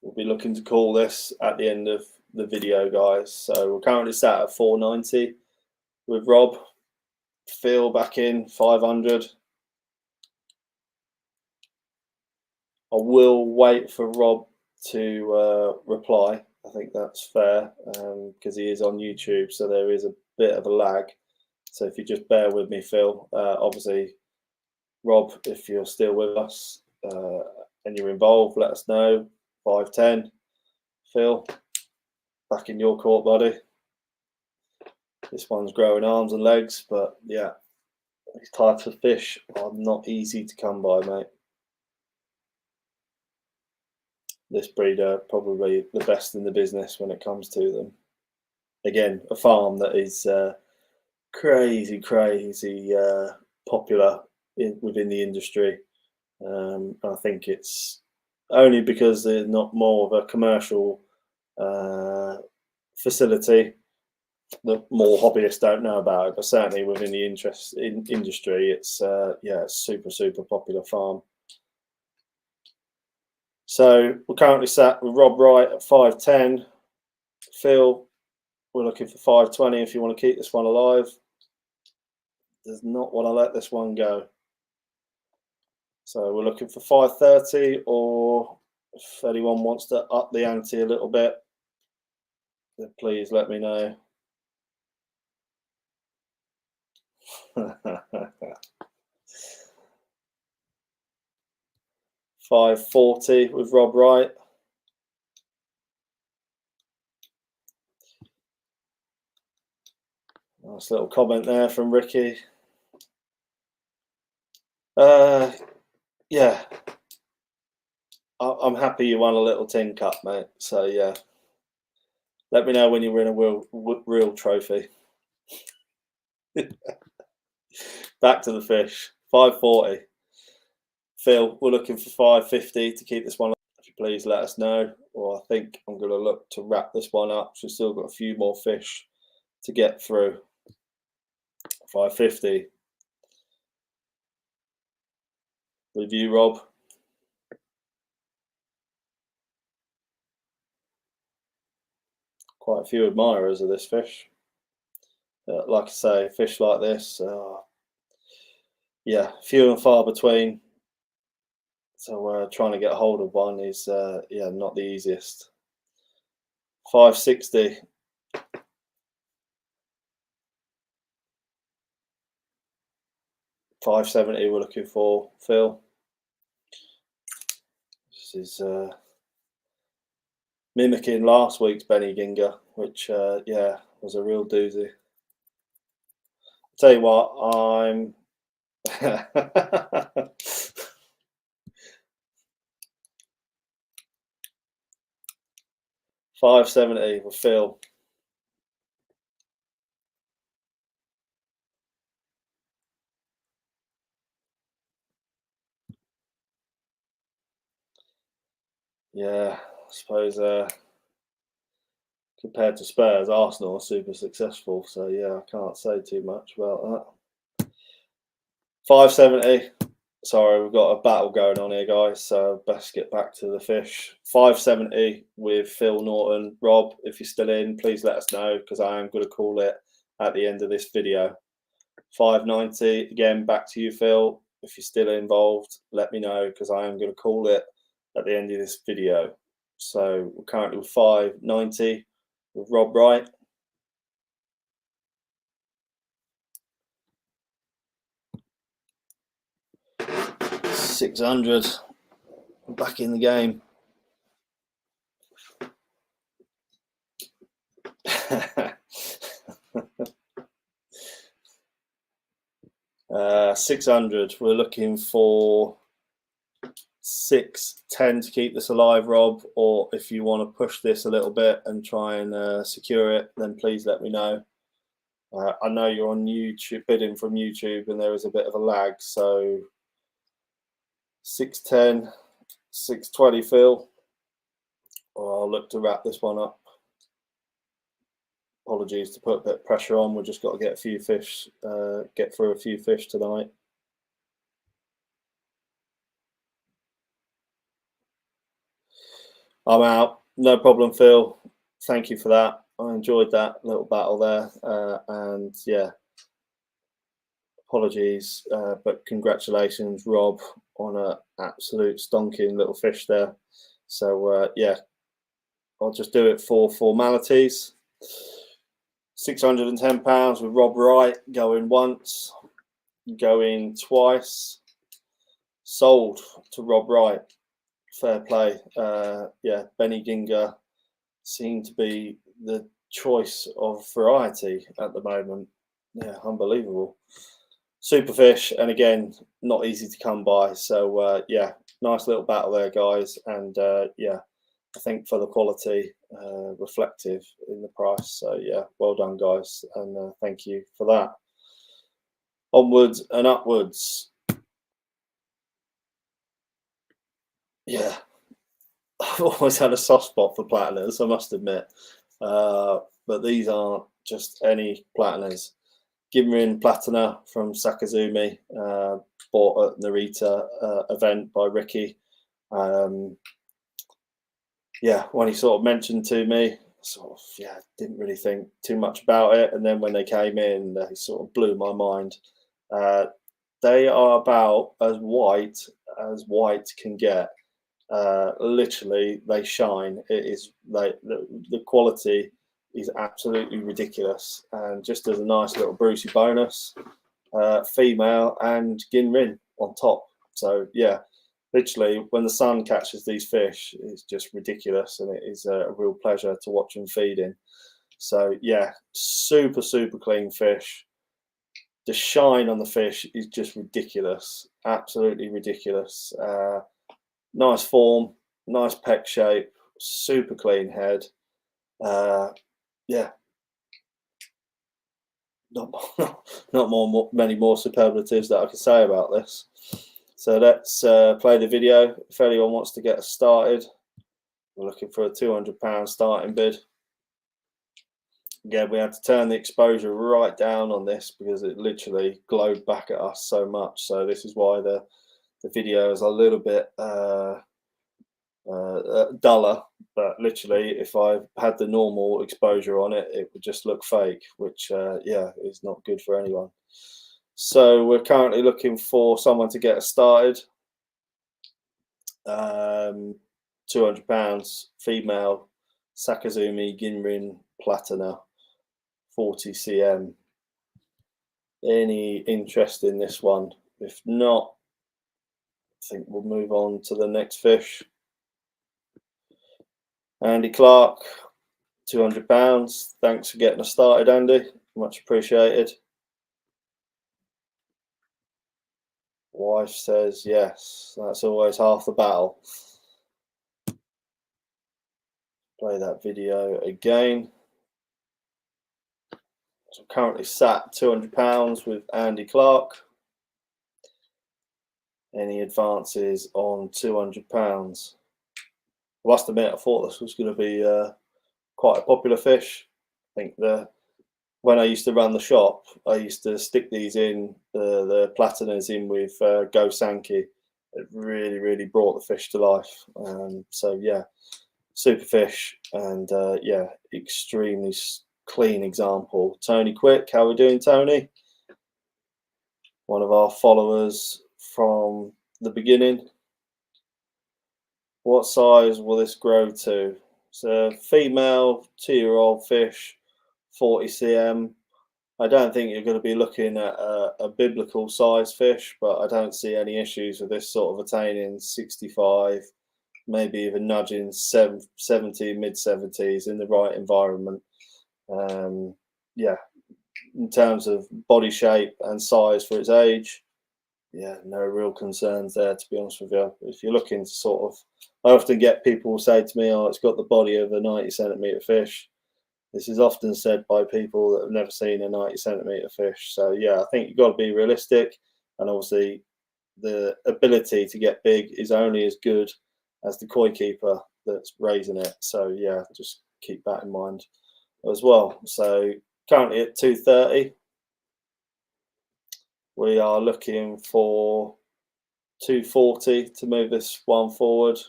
[SPEAKER 1] We'll be looking to call this at the end of the video, guys. So we're currently sat at 490 with Rob. Phil back in 500. I will wait for Rob to reply. I think that's fair because he is on YouTube, so there is a bit of a lag. So if you just bear with me, Phil. Obviously, Rob, if you're still with us and you're involved, let us know. 510. Phil, back in your court, buddy. This one's growing arms and legs, but yeah, these types of fish are not easy to come by, mate. This breeder probably the best in the business when it comes to them. Again, a farm that is crazy popular within the industry. I think it's only because there's not more of a commercial facility that more hobbyists don't know about it, but certainly within the industry, it's yeah, it's super popular farm. So we're currently sat with Rob Wright at 510. Phil, we're looking for 520 if you want to keep this one alive. Does not want to let this one go. So we're looking for 530, or if anyone wants to up the ante a little bit, then please let me know. 540 with Rob Wright. Nice little comment there from Ricky. Yeah, I'm happy you won a little tin cup, mate. So yeah, let me know when you win a real trophy. Back to the fish. 540. Phil, we're looking for 550 to keep this one up. If you please let us know, or I think I'm going to look to wrap this one up. So we've still got a few more fish to get through. 550. With you, Rob. Quite a few admirers of this fish. Like I say, fish like this, yeah, few and far between. So trying to get a hold of one is, yeah, not the easiest. 560. $570 we're looking for, Phil. This is mimicking last week's Benny Ginger, which, yeah, was a real doozy. Tell you what, I'm... 570 for Phil. Yeah, I suppose compared to Spurs, Arsenal are super successful. So yeah, I can't say too much about that. 570. Sorry, we've got a battle going on here, guys. So best get back to the fish. 570 with Phil Norton. Rob, if you're still in, please let us know, because I am going to call it at the end of this video. 590 again, back to you, Phil. If you're still involved, let me know, because I am going to call it at the end of this video. So we're currently with 590 with Rob Wright. $600 back in the game. $600. We're looking for 610 to keep this alive, Rob. Or if you want to push this a little bit and try and secure it, then please let me know. I know you're on YouTube, bidding from YouTube, and there is a bit of a lag. So 610, 620, Phil. Or I'll look to wrap this one up. Apologies to put a bit of pressure on. We've just got to get a few fish, get through a few fish tonight. I'm out. No problem, Phil. Thank you for that. I enjoyed that little battle there. And yeah, apologies, but congratulations, Rob, on an absolute stonking little fish there. So yeah, I'll just do it for formalities. £610 with Rob Wright, going once, going twice. Sold to Rob Wright. Fair play. Yeah, Benny Ginger seemed to be the choice of variety at the moment. Yeah, unbelievable. Super fish, and again, not easy to come by. So yeah, nice little battle there, guys. And yeah, I think for the quality, reflective in the price. So yeah, well done, guys, and thank you for that. Onwards and upwards. Yeah, I've always had a soft spot for platiners, I must admit, but these aren't just any platiners. Ginrin Platina from Sakazumi, bought at Narita event by Ricky. Yeah, when he sort of mentioned to me, sort of, yeah, didn't really think too much about it. And then when they came in, they sort of blew my mind. They are about as white can get. Literally, they shine. It is like the quality is absolutely ridiculous. And just as a nice little Brucey bonus, female and Ginrin on top. So yeah, literally, when the sun catches these fish, it's just ridiculous, and it is a real pleasure to watch them feeding. So yeah, super clean fish. The shine on the fish is just ridiculous, absolutely ridiculous. Nice form, nice peck shape, super clean head. Yeah, not many more superlatives that I can say about this. So let's play the video. If anyone wants to get us started, we're looking for a £200 starting bid. Again, we had to turn the exposure right down on this because it literally glowed back at us so much. So this is why the video is a little bit duller. But literally, if I had the normal exposure on it, it would just look fake, which yeah, is not good for anyone. So we're currently looking for someone to get us started. £200, female, Sakazumi Ginrin Platina, 40 cm. Any interest in this one? If not, I think we'll move on to the next fish. Andy Clark, £200. Thanks for getting us started, Andy. Much appreciated. Wife says yes. That's always half the battle. Play that video again. So currently sat £200 with Andy Clark. Any advances on £200? I must admit, I thought this was going to be quite a popular fish. I think when I used to run the shop, I used to stick these in the platinas in with Go Sankey. It really brought the fish to life. So yeah, super fish, and yeah, extremely clean example. Tony Quick, how we doing, Tony? One of our followers from the beginning. What size will this grow to? It's a female 2-year-old fish, 40 cm. I don't think you're going to be looking at a biblical size fish, but I don't see any issues with this sort of attaining 65, maybe even nudging 70, mid-70s in the right environment. Yeah, in terms of body shape and size for its age, yeah, no real concerns there, to be honest with you. If you're looking to sort of, I often get people say to me, oh, it's got the body of a 90 centimetre fish. This is often said by people that have never seen a 90 centimetre fish. So yeah, I think you've got to be realistic, and obviously the ability to get big is only as good as the koi keeper that's raising it. So yeah, just keep that in mind as well. So currently at 230, we are looking for 240 to move this one forward.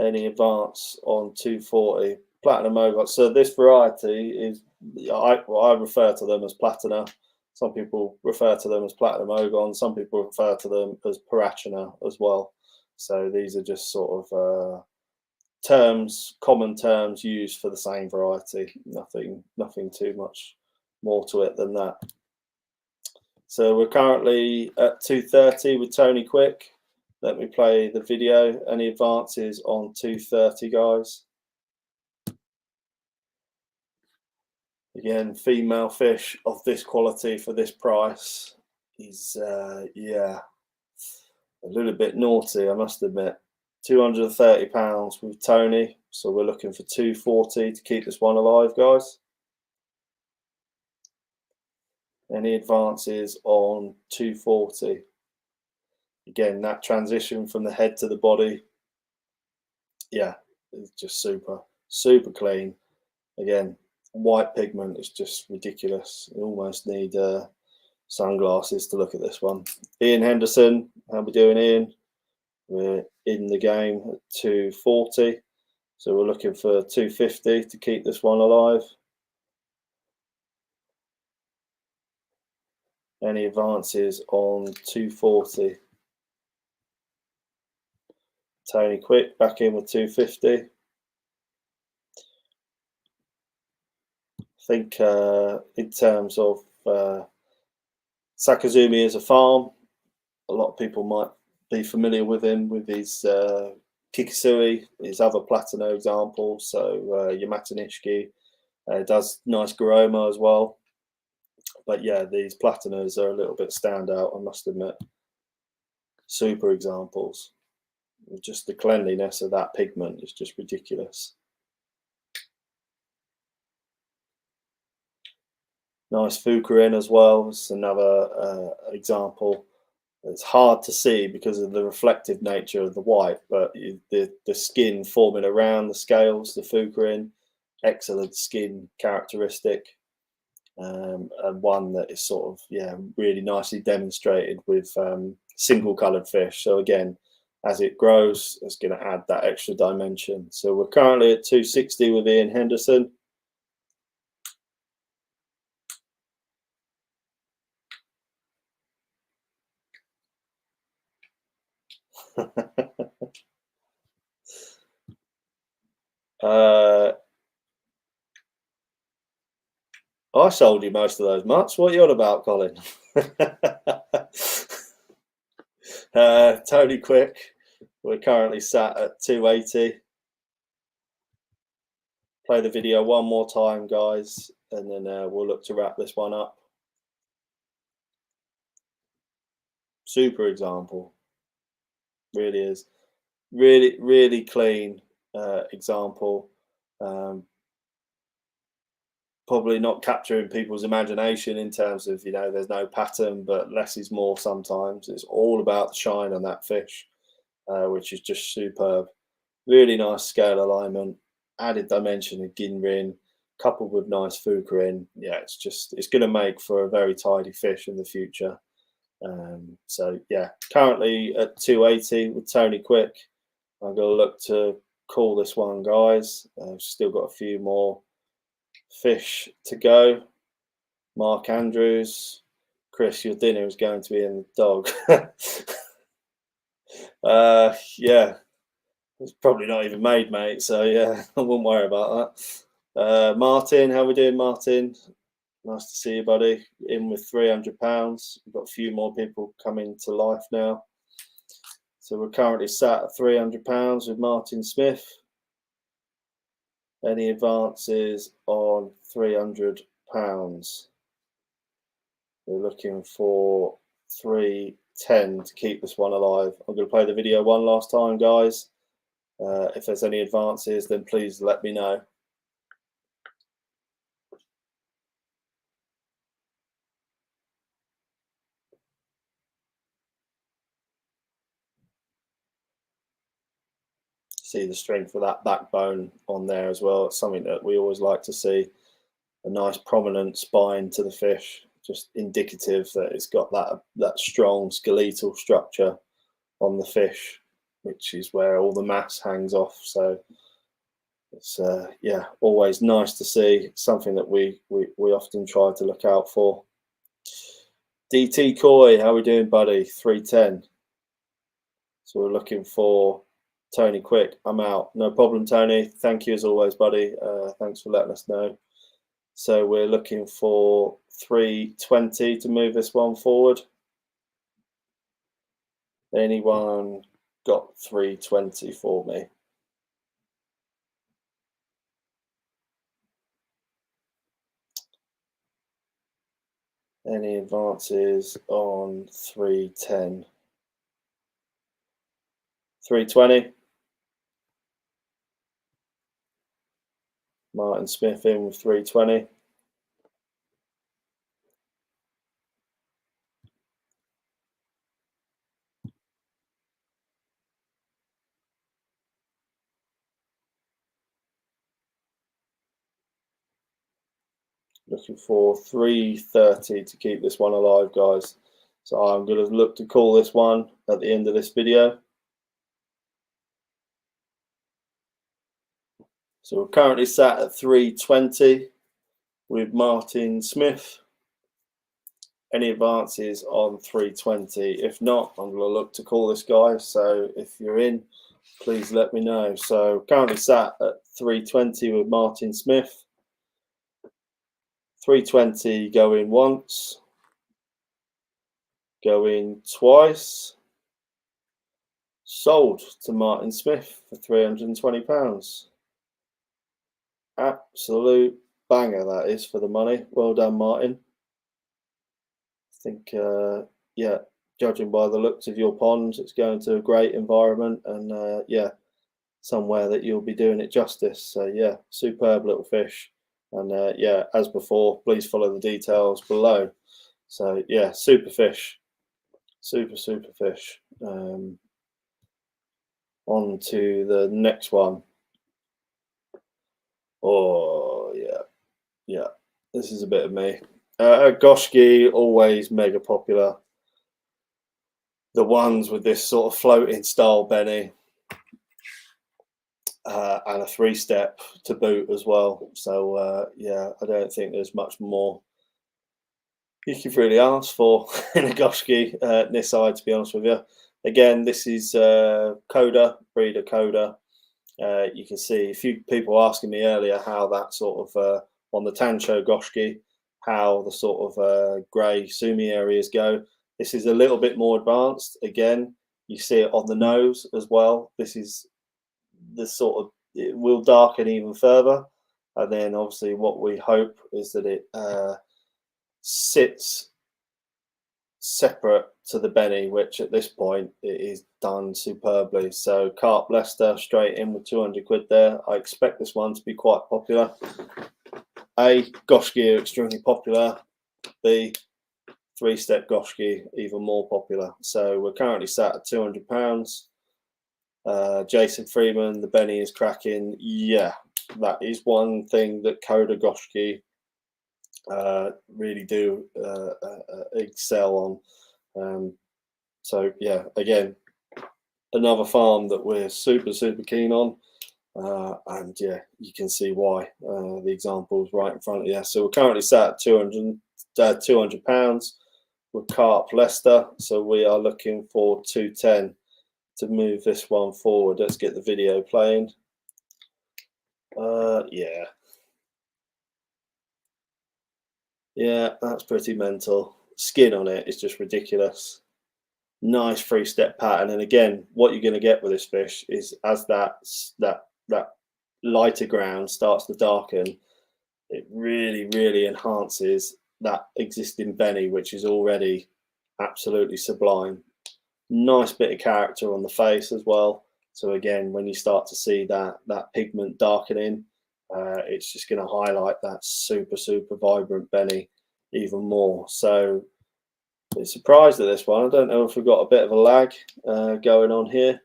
[SPEAKER 1] Any advance on 240? Platinum Mogot. So this variety is, I refer to them as Platina. Some people refer to them as Platinum Ogon. Some people refer to them as Parachina as well. So these are just sort of terms, common terms used for the same variety. Nothing too much more to it than that. So we're currently at 230 with Tony Quick. Let me play the video. Any advances on 230, guys? Again, female fish of this quality for this price is, yeah, a little bit naughty, I must admit. £230 with Tony. So we're looking for 240 to keep this one alive, guys. Any advances on 240? Again, that transition from the head to the body, yeah, it's just super clean. Again, white pigment is just ridiculous. You almost need sunglasses to look at this one. Ian Henderson, how we doing, Ian? We're in the game at 240, so we're looking for 250 to keep this one alive. Any advances on 240? Tony Quick back in with 250. I think in terms of Sakazumi as a farm, a lot of people might be familiar with him with his Kikisui, his other Platino example. So Yamatanishiki does nice Garoma as well. But yeah, these Platinas are a little bit standout, I must admit. Super examples. Just the cleanliness of that pigment is just ridiculous. Nice Fukurin as well. It's another example. It's hard to see because of the reflective nature of the white, but the skin forming around the scales, the Fukurin, excellent skin characteristic, and one that is sort of, yeah, really nicely demonstrated with single coloured fish. So again, as it grows, it's going to add that extra dimension. So we're currently at 260 with Ian Henderson. I sold you most of those mutts. What are you on about, Colin? Tony Quick, we're currently sat at 280. Play the video one more time, guys, and then we'll look to wrap this one up. Super example. Really is. Really clean example. Probably not capturing people's imagination in terms of, you know, there's no pattern, but less is more sometimes. It's all about the shine on that fish, which is just superb. Really nice scale alignment, added dimension of Ginrin, coupled with nice fuka in, yeah, it's going to make for a very tidy fish in the future. So yeah, currently at 280 with Tony Quick. I'm going to look to call this one, guys. I've still got a few more fish to go. Mark Andrews, Chris, your dinner is going to be in the dog. Yeah, it's probably not even made, mate. So yeah, I wouldn't worry about that. Martin, how we doing, Martin? Nice to see you, buddy. In with £300. We've got a few more people coming to life now. So we're currently sat at £300 with Martin Smith. Any advances on £300? We're looking for 310 to keep this one alive. I'm going to play the video one last time, guys. If there's any advances, then please let me know. See the strength of that backbone on there as well. It's something that we always like to see. A nice prominent spine to the fish, just indicative that it's got that strong skeletal structure on the fish, which is where all the mass hangs off. So it's yeah, always nice to see. Something that we often try to look out for. DT Coy, how we doing, buddy? 310. So we're looking for Tony Quick. I'm out. No problem, Tony. Thank you as always, buddy. Thanks for letting us know. So we're looking for 320 to move this one forward. Anyone got 320 for me? Any advances on 310? 320. Martin Smith in with 320. Looking for 330 to keep this one alive, guys. So I'm going to look to call this one at the end of this video. So we're currently sat at 320 with Martin Smith. Any advances on 320? If not, I'm going to look to call this guy. So if you're in, please let me know. So currently sat at 320 with Martin Smith. 320 going once, going twice. Sold to Martin Smith for £320. Absolute banger that is for the money. Well done, Martin. I think, yeah, judging by the looks of your ponds, it's going to a great environment and, yeah, somewhere that you'll be doing it justice. So, yeah, superb little fish. And, yeah, as before, please follow the details below. So, yeah, super fish. Super fish. On to the next one. Oh, yeah. This is a bit of me. Goshki, always mega popular. The ones with this sort of floating style Benny. And a 3-step to boot as well. So, yeah, I don't think there's much more you can really ask for in a Goshki this side, to be honest with you. Again, this is Coda, breeder Coda. You can see a few people asking me earlier how that sort of on the Tancho Goshki, how the sort of grey Sumi areas go. This is a little bit more advanced. Again, you see it on the nose as well. This is the sort of, it will darken even further. And then obviously what we hope is that it sits separate to the Benny, which at this point it is done superbly. So Carp Leicester straight in with 200 quid there. I expect this one to be quite popular. A, Goshki are extremely popular. B, 3-step Goshki even more popular. So we're currently sat at £200. Jason Freeman, the Benny is cracking. Yeah, that is one thing that Koda Goshki really do excel on. So yeah, again, another farm that we're super keen on, and yeah, you can see why. The examples right in front of you. So we're currently sat at 200 pounds with Carp Leicester, so we are looking for 210 to move this one forward. Let's get the video playing. Yeah, that's pretty mental. Skin on it is just ridiculous. Nice 3-step pattern, and again, what you're going to get with this fish is as that lighter ground starts to darken, it really enhances that existing benny, which is already absolutely sublime. Nice bit of character on the face as well. So again, when you start to see that pigment darkening, it's just going to highlight that super vibrant benny even more. So I'm surprised at this one. I don't know if we've got a bit of a lag going on here.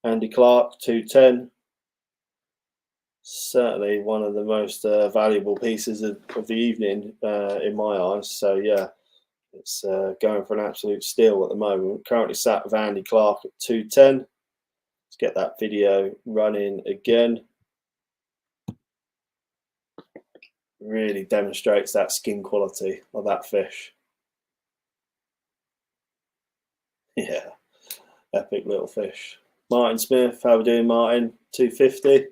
[SPEAKER 1] Andy Clark 210, certainly one of the most valuable pieces of the evening in my eyes. So yeah, it's going for an absolute steal at the moment. Currently sat with Andy Clark at 210. Let's get that video running again. Really demonstrates that skin quality of that fish. Yeah, epic little fish. Martin Smith, how we doing, Martin? 250.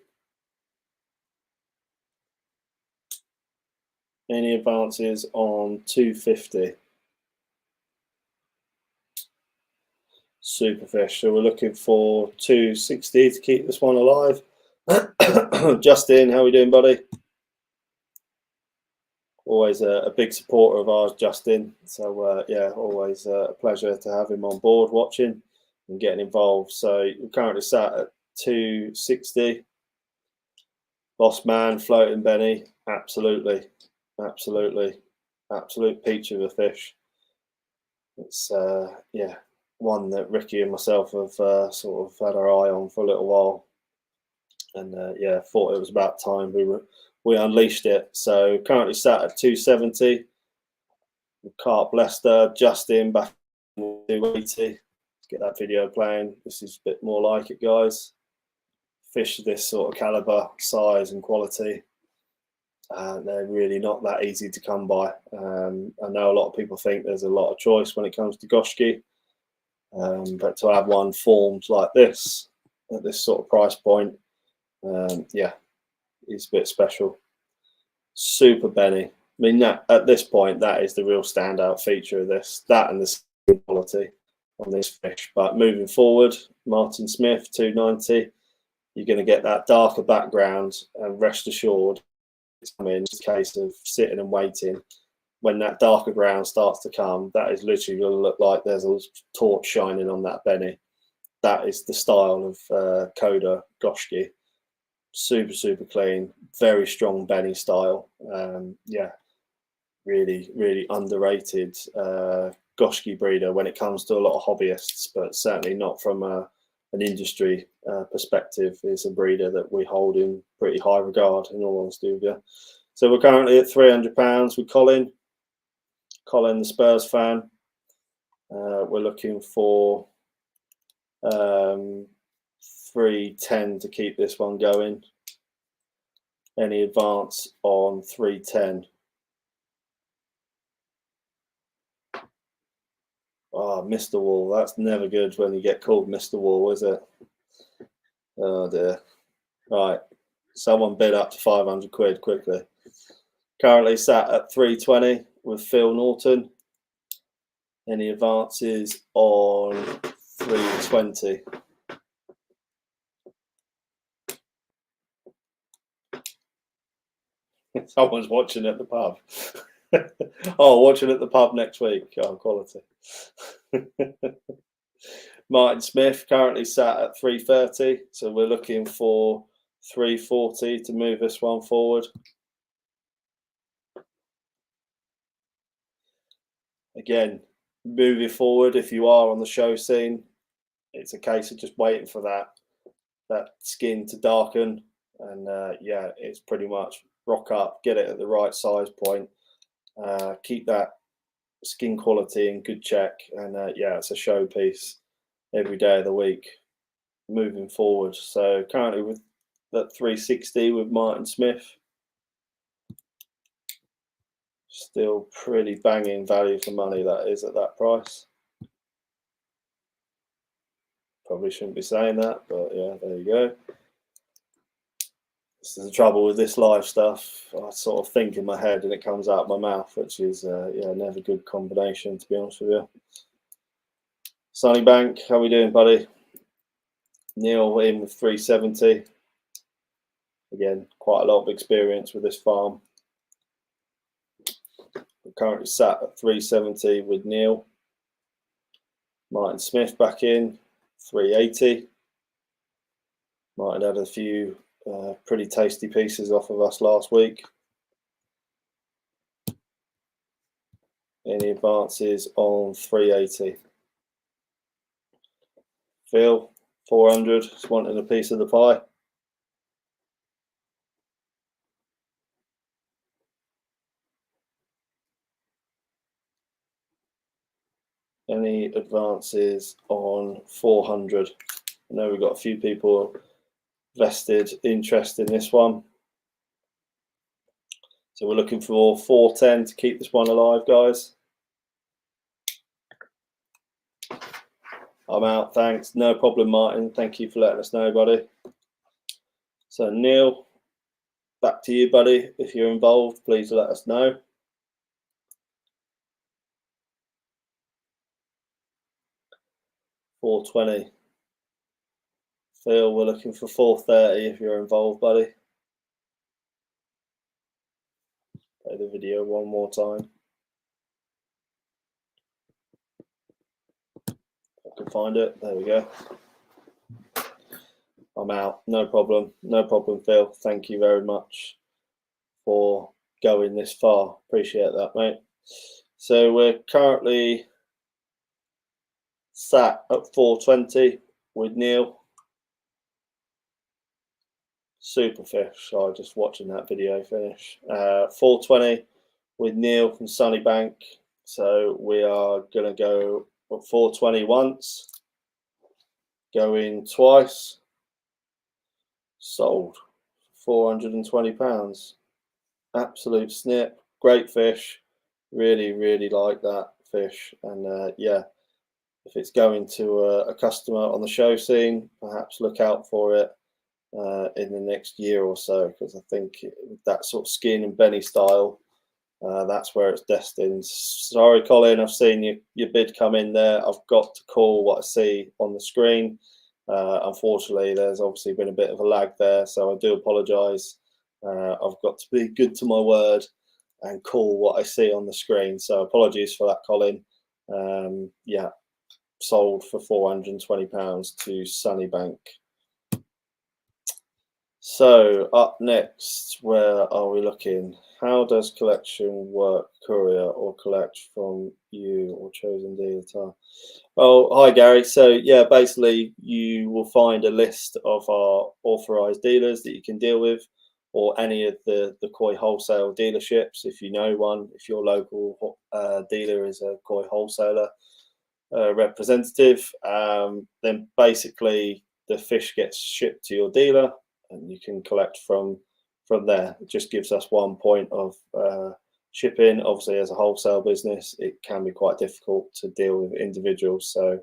[SPEAKER 1] Any advances on 250? Super fish. So we're looking for 260 to keep this one alive. Justin, how we doing, buddy? Always a big supporter of ours, Justin. So yeah, always a pleasure to have him on board watching and getting involved. So we're currently sat at 260. Boss man, floating Benny, absolute peach of a fish. It's yeah, one that Ricky and myself have sort of had our eye on for a little while, and yeah, thought it was about time we unleashed it. So currently sat at 270. Carp Leicester, Justin back 280. Let's get that video playing. This is a bit more like it, guys. Fish of this sort of caliber, size and quality, they're really not that easy to come by. I know a lot of people think there's a lot of choice when it comes to Goshki, but to have one formed like this at this sort of price point, yeah, it's a bit special. Super Benny. I mean, at this point, that is the real standout feature of this. That and the skin quality on this fish. But moving forward, Martin Smith 290. You're going to get that darker background, and rest assured, it's a case of sitting and waiting. When that darker ground starts to come, that is literally going to look like there's a torch shining on that benny. That is the style of Koda Goshki. Super clean, very strong benny style. Yeah, really underrated Goshki breeder when it comes to a lot of hobbyists, but certainly not from an industry perspective. Is a breeder that we hold in pretty high regard, in all honesty with you. So we're currently at £300 with Colin, the Spurs fan. We're looking for 310 to keep this one going. Any advance on 310? Oh, Mr. Wall. That's never good when you get called Mr. Wall, is it? Oh dear. Right. Someone bid up to 500 quid quickly. Currently sat at 320 with Phil Norton. Any advances on 320? Someone's watching at the pub. Oh, watching at the pub next week. Oh, quality. Martin Smith currently sat at 330, so we're looking for 340 to move this one forward. Again, moving forward, if you are on the show scene, it's a case of just waiting for that skin to darken, and yeah, it's pretty much rock up, get it at the right size point, keep that skin quality in good check, and yeah, it's a showpiece every day of the week moving forward. So currently with that 360 with Martin Smith, still pretty banging value for money that is at that price. Probably shouldn't be saying that, but yeah, there you go. This is the trouble with this live stuff. I sort of think in my head and it comes out my mouth, which is yeah, never a good combination, to be honest with you. Sunnybank, how we doing, buddy? Neil in with 370. Again, quite a lot of experience with this farm. We're currently sat at 370 with Neil. Martin Smith back in, 380. Martin had a few pretty tasty pieces off of us last week. Any advances on 380? Phil, 400, just wanting a piece of the pie. Any advances on 400? I know we've got a few people vested interest in this one. So we're looking for 410 to keep this one alive, guys. I'm out, thanks. No problem, Martin. Thank you for letting us know, buddy. So Neil, back to you, buddy. If you're involved, please let us know. $420. Phil, we're looking for 430 if you're involved, buddy. Play the video one more time. I can find it. There we go. I'm out. No problem. No problem, Phil. Thank you very much for going this far. Appreciate that, mate. So we're currently sat at 420 with Neil. Super fish. So just watching that video finish. 420 with Neil from Sunnybank. So we are going to go at 420 once. Going twice. Sold. £420. Absolute snip. Great fish. Really, really like that fish. And yeah, if it's going to a customer on the show scene, perhaps look out for it in the next year or so, because I think that sort of skin and Benny style, that's where it's destined. Sorry, Colin, I've seen your bid come in there. I've got to call what I see on the screen. Unfortunately, there's obviously been a bit of a lag there, so I do apologise. I've got to be good to my word and call what I see on the screen. So apologies for that, Colin. Yeah, sold for £420 to Sunnybank. So up next, where are we looking? How does collection work? Courier or collect from you or chosen dealer? Oh, hi Gary. So yeah, basically you will find a list of our authorized dealers that you can deal with, or any of the koi wholesale dealerships if you know one. If your local dealer is a koi wholesaler representative, then basically the fish gets shipped to your dealer and you can collect from there. It just gives us 1 point of shipping. Obviously, as a wholesale business, it can be quite difficult to deal with individuals. So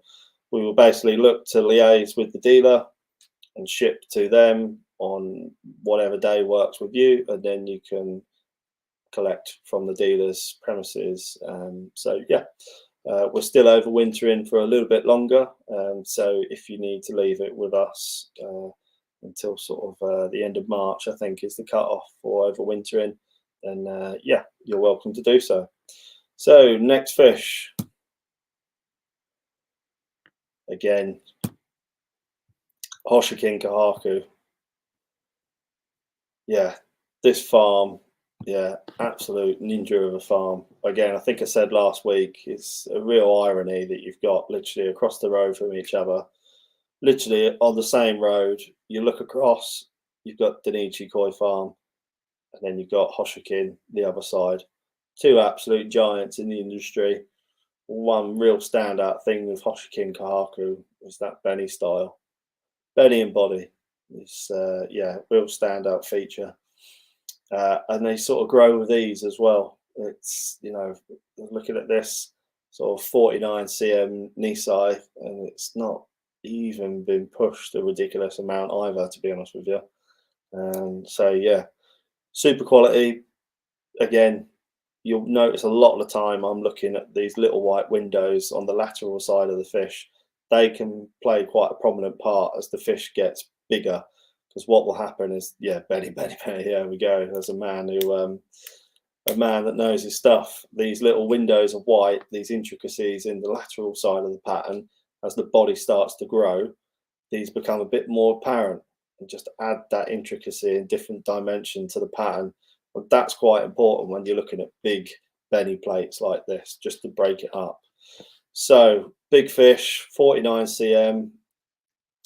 [SPEAKER 1] we will basically look to liaise with the dealer and ship to them on whatever day works with you, and then you can collect from the dealer's premises. So yeah, we're still overwintering for a little bit longer. So if you need to leave it with us until sort of the end of March, I think is the cutoff for overwintering, then yeah, you're welcome to do so. So next fish, again, Hoshikin Kahaku. Yeah, this farm, yeah, absolute ninja of a farm. Again, I think I said last week, it's a real irony that you've got literally across the road from each other, literally on the same road. You look across you've got Danichi Koi Farm, and then you've got Hoshikin the other side. Two absolute giants in the industry. One real standout thing with Hoshikin Kahaku is that Benny style. Benny and body. It's yeah, real standout feature. And they sort of grow with ease as well. It's, you know, looking at this sort of 49 cm Nisai, and it's not even been pushed a ridiculous amount either, to be honest with you. So yeah, super quality. Again, you'll notice a lot of the time I'm looking at these little white windows on the lateral side of the fish. They can play quite a prominent part as the fish gets bigger, because what will happen is, yeah, Benny, here we go. There's a man that knows his stuff. These little windows of white, these intricacies in the lateral side of the pattern, as the body starts to grow, these become a bit more apparent, and just add that intricacy and different dimension to the pattern. But that's quite important when you're looking at big Benny plates like this, just to break it up. So big fish, 49 cm,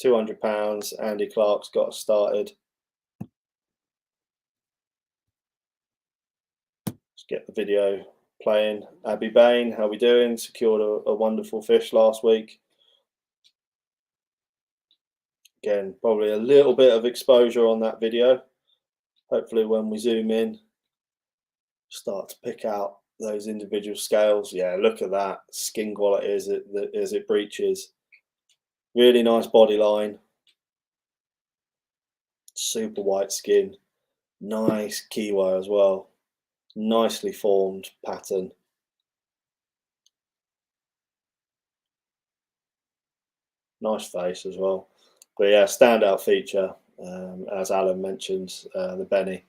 [SPEAKER 1] 200 pounds. Andy Clark's got us started. Let's get the video playing. Abby Bain, how we doing? Secured a wonderful fish last week. Again, probably a little bit of exposure on that video. Hopefully when we zoom in, start to pick out those individual scales. Yeah, look at that skin quality as it breaches. Really nice body line. Super white skin. Nice kiwi as well. Nicely formed pattern. Nice face as well. But yeah, standout feature, as Alan mentioned, the Benny.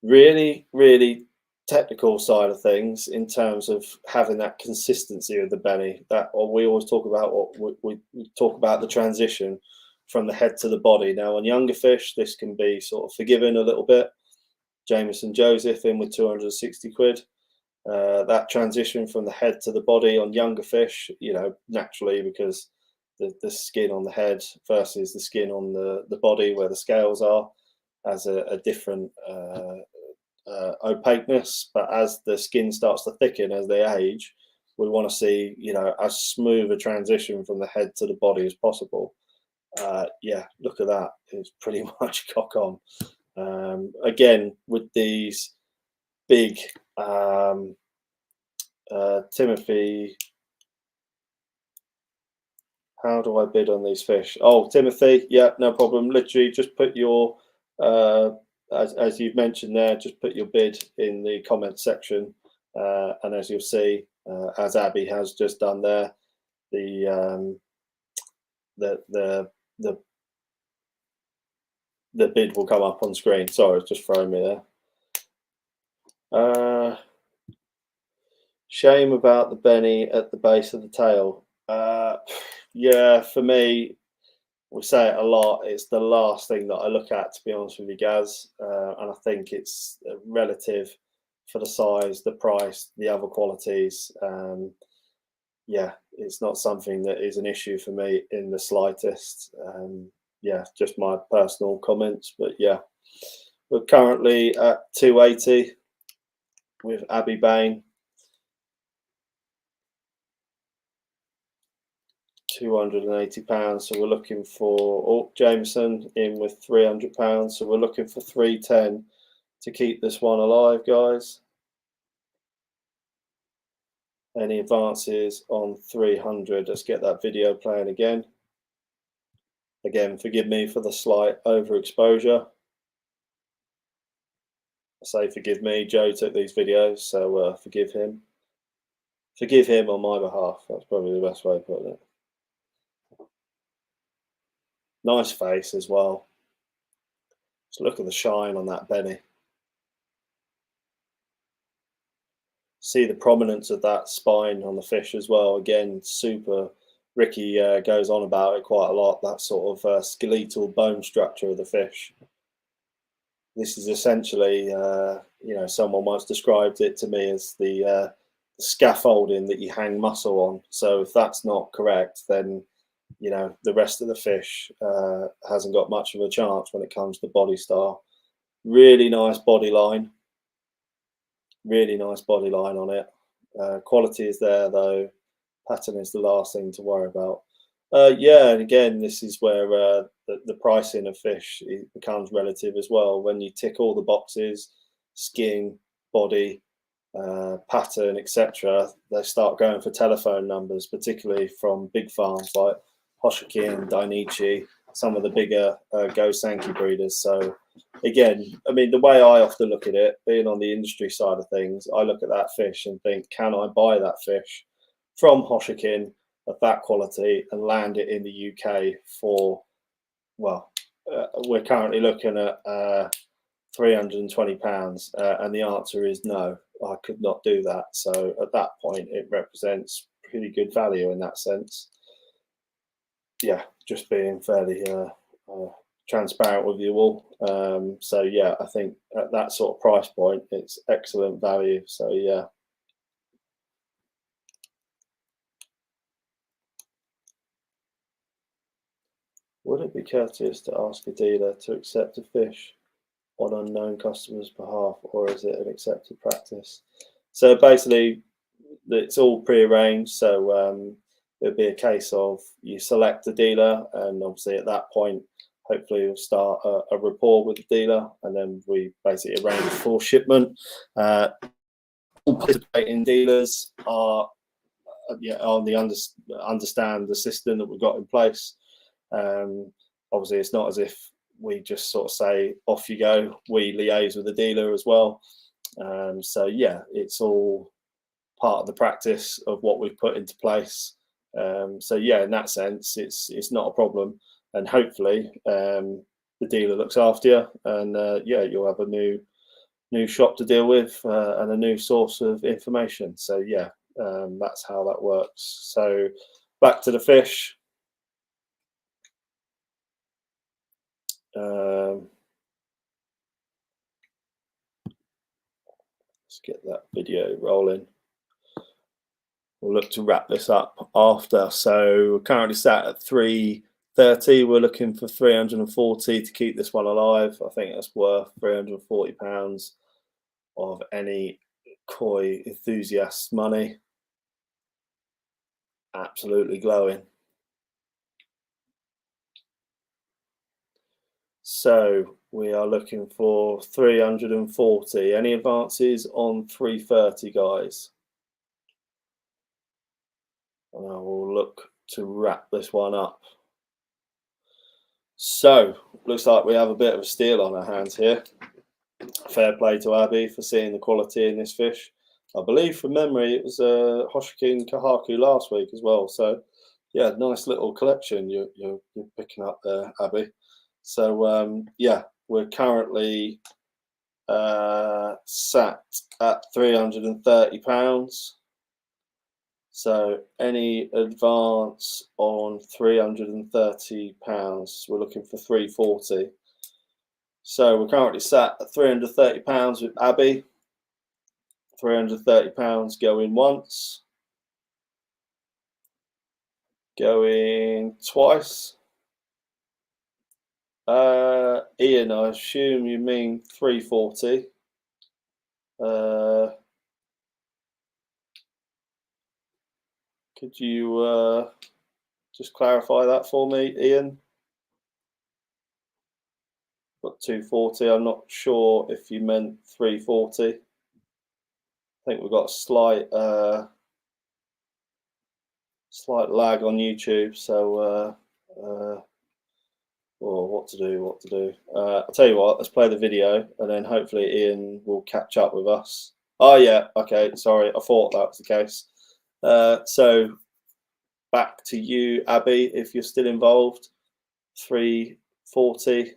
[SPEAKER 1] Really, really technical side of things in terms of having that consistency of the Benny. That we always talk about. We talk about the transition from the head to the body. Now on younger fish, this can be sort of forgiven a little bit. Jameson Joseph in with 260 quid. That transition from the head to the body on younger fish, you know, naturally, because the skin on the head versus the skin on the body where the scales are, has a different opaqueness. But as the skin starts to thicken as they age, we want to see, you know, as smooth a transition from the head to the body as possible. Yeah, look at that. It's pretty much cock on. Again, with these big Timothy, how do I bid on these fish? Oh, Timothy, yeah, no problem. Literally, just put your as you've mentioned there, just put your bid in the comment section, and as you'll see, as Abby has just done there, the bid will come up on screen. Sorry, it's just throwing me there. Shame about the Benny at the base of the tail. Yeah, for me, we say it a lot. It's the last thing that I look at, to be honest with you, Gaz. And I think it's relative for the size, the price, the other qualities. Yeah, it's not something that is an issue for me in the slightest. Yeah, just my personal comments. But yeah, we're currently at 280 with Abby Bain. 280 pounds, so we're looking for Jameson in with 300 pounds, so we're looking for 310 to keep this one alive, guys. Any advances on 300? Let's get that video playing again. Again, forgive me for the slight overexposure. I say forgive me, Joe took these videos, so forgive him. Forgive him on my behalf. That's probably the best way of putting it. Nice face as well. Just look at the shine on that Benny. See the prominence of that spine on the fish as well. Again, super. Ricky goes on about it quite a lot, that sort of skeletal bone structure of the fish. This is essentially, you know, someone once described it to me as the scaffolding that you hang muscle on. So if that's not correct, then you know, the rest of the fish hasn't got much of a chance when it comes to body style. Really nice body line. Really nice body line on it. Quality is there though. Pattern is the last thing to worry about. Yeah, and again, this is where the pricing of fish becomes relative as well. When you tick all the boxes, skin, body, pattern, etc., they start going for telephone numbers, particularly from big farms like Hoshikin, Dainichi, some of the bigger Go Sankey breeders. So again, I mean, the way I often look at it, being on the industry side of things, I look at that fish and think, can I buy that fish from Hoshikin of that quality and land it in the UK for, well, we're currently looking at £320, and the answer is no, I could not do that. So at that point, it represents pretty good value in that sense. Yeah, just being fairly transparent with you all. So yeah, I think at that sort of price point, it's excellent value. So yeah. Would it be courteous to ask a dealer to accept a fish on unknown customers' behalf, or is it an accepted practice? So basically, it's all pre-arranged. So it'll be a case of you select a dealer, and obviously at that point, hopefully you'll start a rapport with the dealer, and then we basically arrange for shipment. All participating dealers are on the understand the system that we've got in place. Obviously, it's not as if we just sort of say off you go. We liaise with the dealer as well. So yeah, it's all part of the practice of what we've put into place. So yeah, in that sense, it's not a problem, and hopefully the dealer looks after you, and yeah, you'll have a new shop to deal with and a new source of information. So yeah, that's how that works. So back to the fish. Let's get that video rolling. We'll look to wrap this up after. So we're currently sat at 330. We're looking for 340 to keep this one alive. I think that's worth £340 of any koi enthusiast's money. Absolutely glowing. So we are looking for 340. Any advances on 330, guys? And I will look to wrap this one up. So looks like we have a bit of a steal on our hands here. Fair play to Abby for seeing the quality in this fish. I believe from memory it was Hoshikin Kahaku last week as well. So yeah, nice little collection you're picking up there, Abby. So yeah, we're currently sat at £330. So any advance on £330? We're looking for 340. So we're currently sat at £330 with Abby. £330 going once, going twice. Ian, I assume you mean 340. Could you just clarify that for me, Ian? Got 240. I'm not sure if you meant 340. I think we've got a slight lag on YouTube, so what to do. I'll tell you what, let's play the video, and then hopefully Ian will catch up with us. Oh yeah, okay, sorry, I thought that was the case. So back to you, Abby, if you're still involved. 340.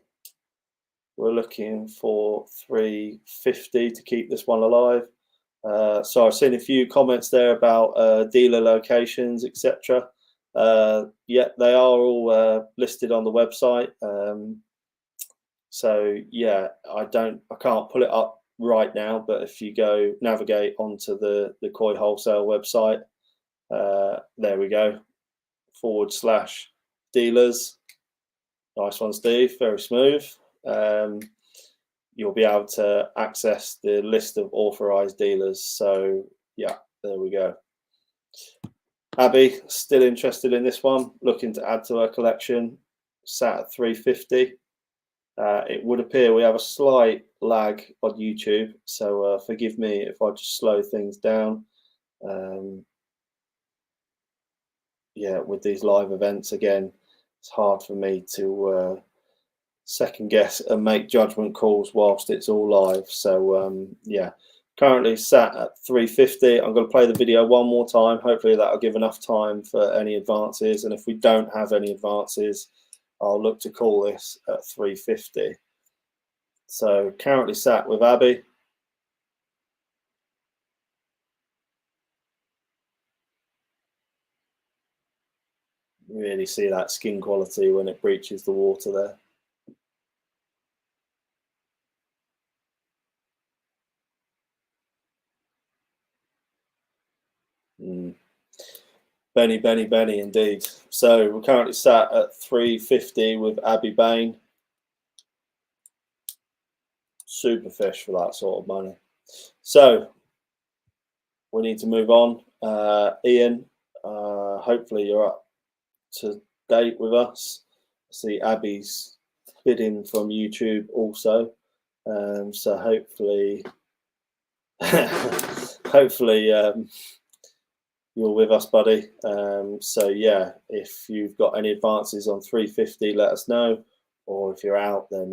[SPEAKER 1] We're looking for 350 to keep this one alive. So I've seen a few comments there about dealer locations, etc. Yeah, they are all listed on the website. So yeah, I can't pull it up right now, but if you go navigate onto the Koi Wholesale website, there we go, / dealers. Nice one, Steve. Very smooth. You'll be able to access the list of authorized dealers. So yeah, there we go. Abby, still interested in this one, looking to add to her collection, sat at 350. It would appear we have a slight lag on YouTube, so forgive me if I just slow things down. Yeah, with these live events, again, it's hard for me to second guess and make judgment calls whilst it's all live. So yeah, currently sat at 350. I'm going to play the video one more time. Hopefully that'll give enough time for any advances, and if we don't have any advances, I'll look to call this at 350. So currently sat with Abby. Really see that skin quality when it breaches the water there. Benny, Benny, Benny, indeed. So we're currently sat at 350 with Abby Bain. Super fish for that sort of money. So we need to move on. Ian, hopefully you're up to date with us. I see Abby's bidding from YouTube also. So hopefully, hopefully you're with us, buddy. So yeah, if you've got any advances on 350, let us know. Or if you're out, then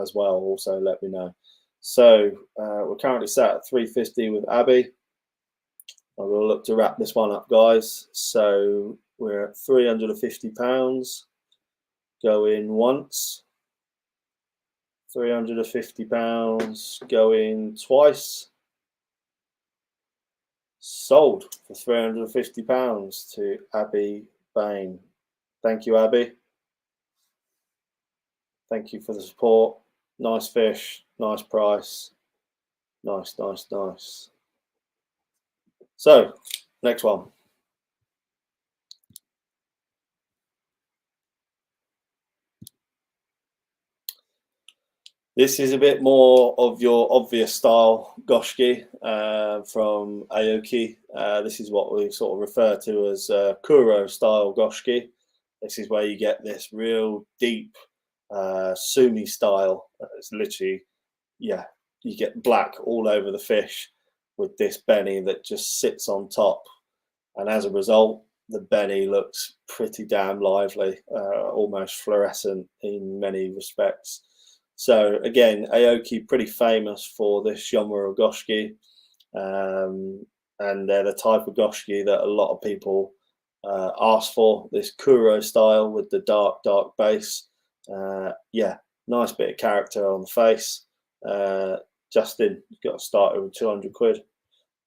[SPEAKER 1] as well, also let me know. So we're currently sat at 350 with Abby. I'm going to look to wrap this one up, guys. So we're at £350 going once, £350 going twice. Sold for £350 to Abby Bain. Thank you, Abby. Thank you for the support. Nice fish, nice price. Nice, nice, nice. So, next one. This is a bit more of your obvious style goshki from Aoki. This is what we sort of refer to as Kuro style goshki. This is where you get this real deep sumi style. It's literally, yeah, you get black all over the fish with this benny that just sits on top. And as a result, the benny looks pretty damn lively, almost fluorescent in many respects. So again, Aoki pretty famous for this genre of goshki, and they're the type of goshki that a lot of people ask for. This Kuro style with the dark base. Yeah, nice bit of character on the face. Justin, you've got to start with 200 quid.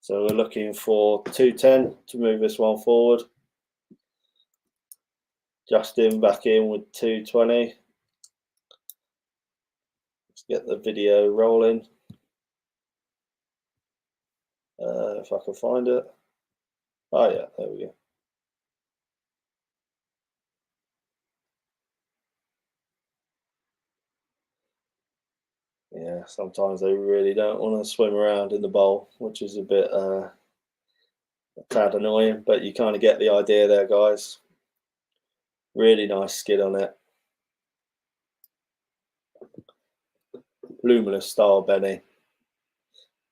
[SPEAKER 1] So we're looking for 210 to move this one forward. Justin back in with 220. Let's get the video rolling. If I can find it. Oh yeah, there we go. Yeah, sometimes they really don't want to swim around in the bowl, which is a bit a tad annoying, but you kind of get the idea there, guys. Really nice skid on it. Luminous style Benny.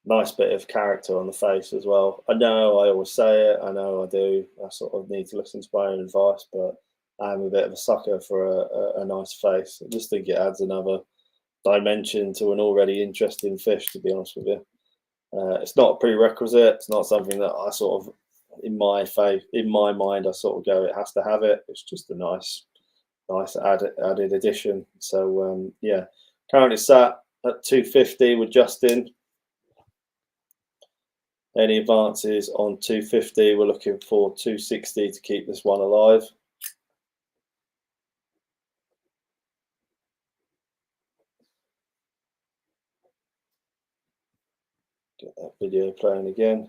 [SPEAKER 1] Nice bit of character on the face as well. I know I always say it, I know I do. I sort of need to listen to my own advice, but I'm a bit of a sucker for a nice face. I just think it adds another dimension to an already interesting fish, to be honest with you. It's not a prerequisite. It's not something that I sort of, in my mind, I sort of go, it has to have it. It's just a nice added addition. So yeah, currently sat at 250 with Justin. Any advances on 250? We're looking for 260 to keep this one alive. Get that video playing again.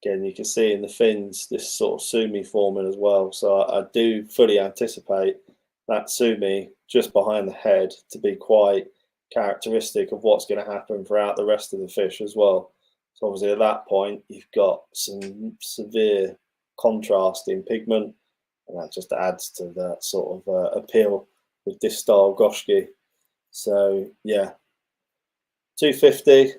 [SPEAKER 1] Again, you can see in the fins this sort of sumi forming as well. So I do fully anticipate that sumi just behind the head to be quite characteristic of what's going to happen throughout the rest of the fish as well. So obviously at that point you've got some severe contrast in pigment, and that just adds to that sort of appeal with this style goshki. So yeah, 250.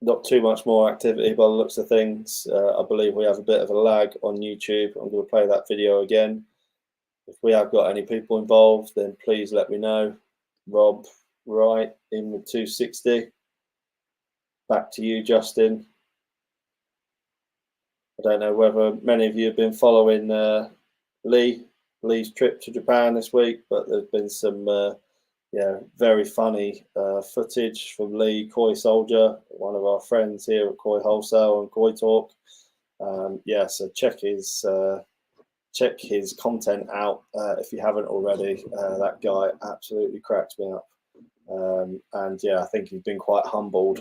[SPEAKER 1] Not too much more activity by the looks of things. I believe we have a bit of a lag on YouTube. I'm going to play that video again. If we have got any people involved, then please let me know. Rob Wright in with 260. Back to you, Justin. I don't know whether many of you have been following Lee's trip to Japan this week, but there's been some very funny footage from Lee, Koi Soldier, one of our friends here at Koi Wholesale and Koi Talk. So check his content out if you haven't already. That guy absolutely cracks me up. I think he's been quite humbled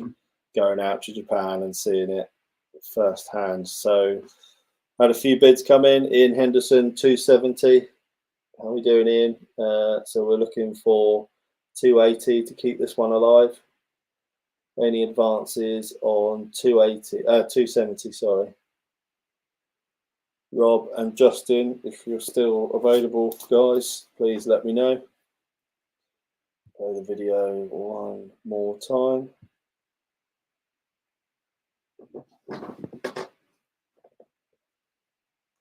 [SPEAKER 1] going out to Japan and seeing it firsthand. So had a few bids come in. Ian Henderson, 270. How are we doing, Ian? So we're looking for 280 to keep this one alive. Any advances on 270, sorry. Rob and Justin, if you're still available, guys, please let me know. Play the video one more time.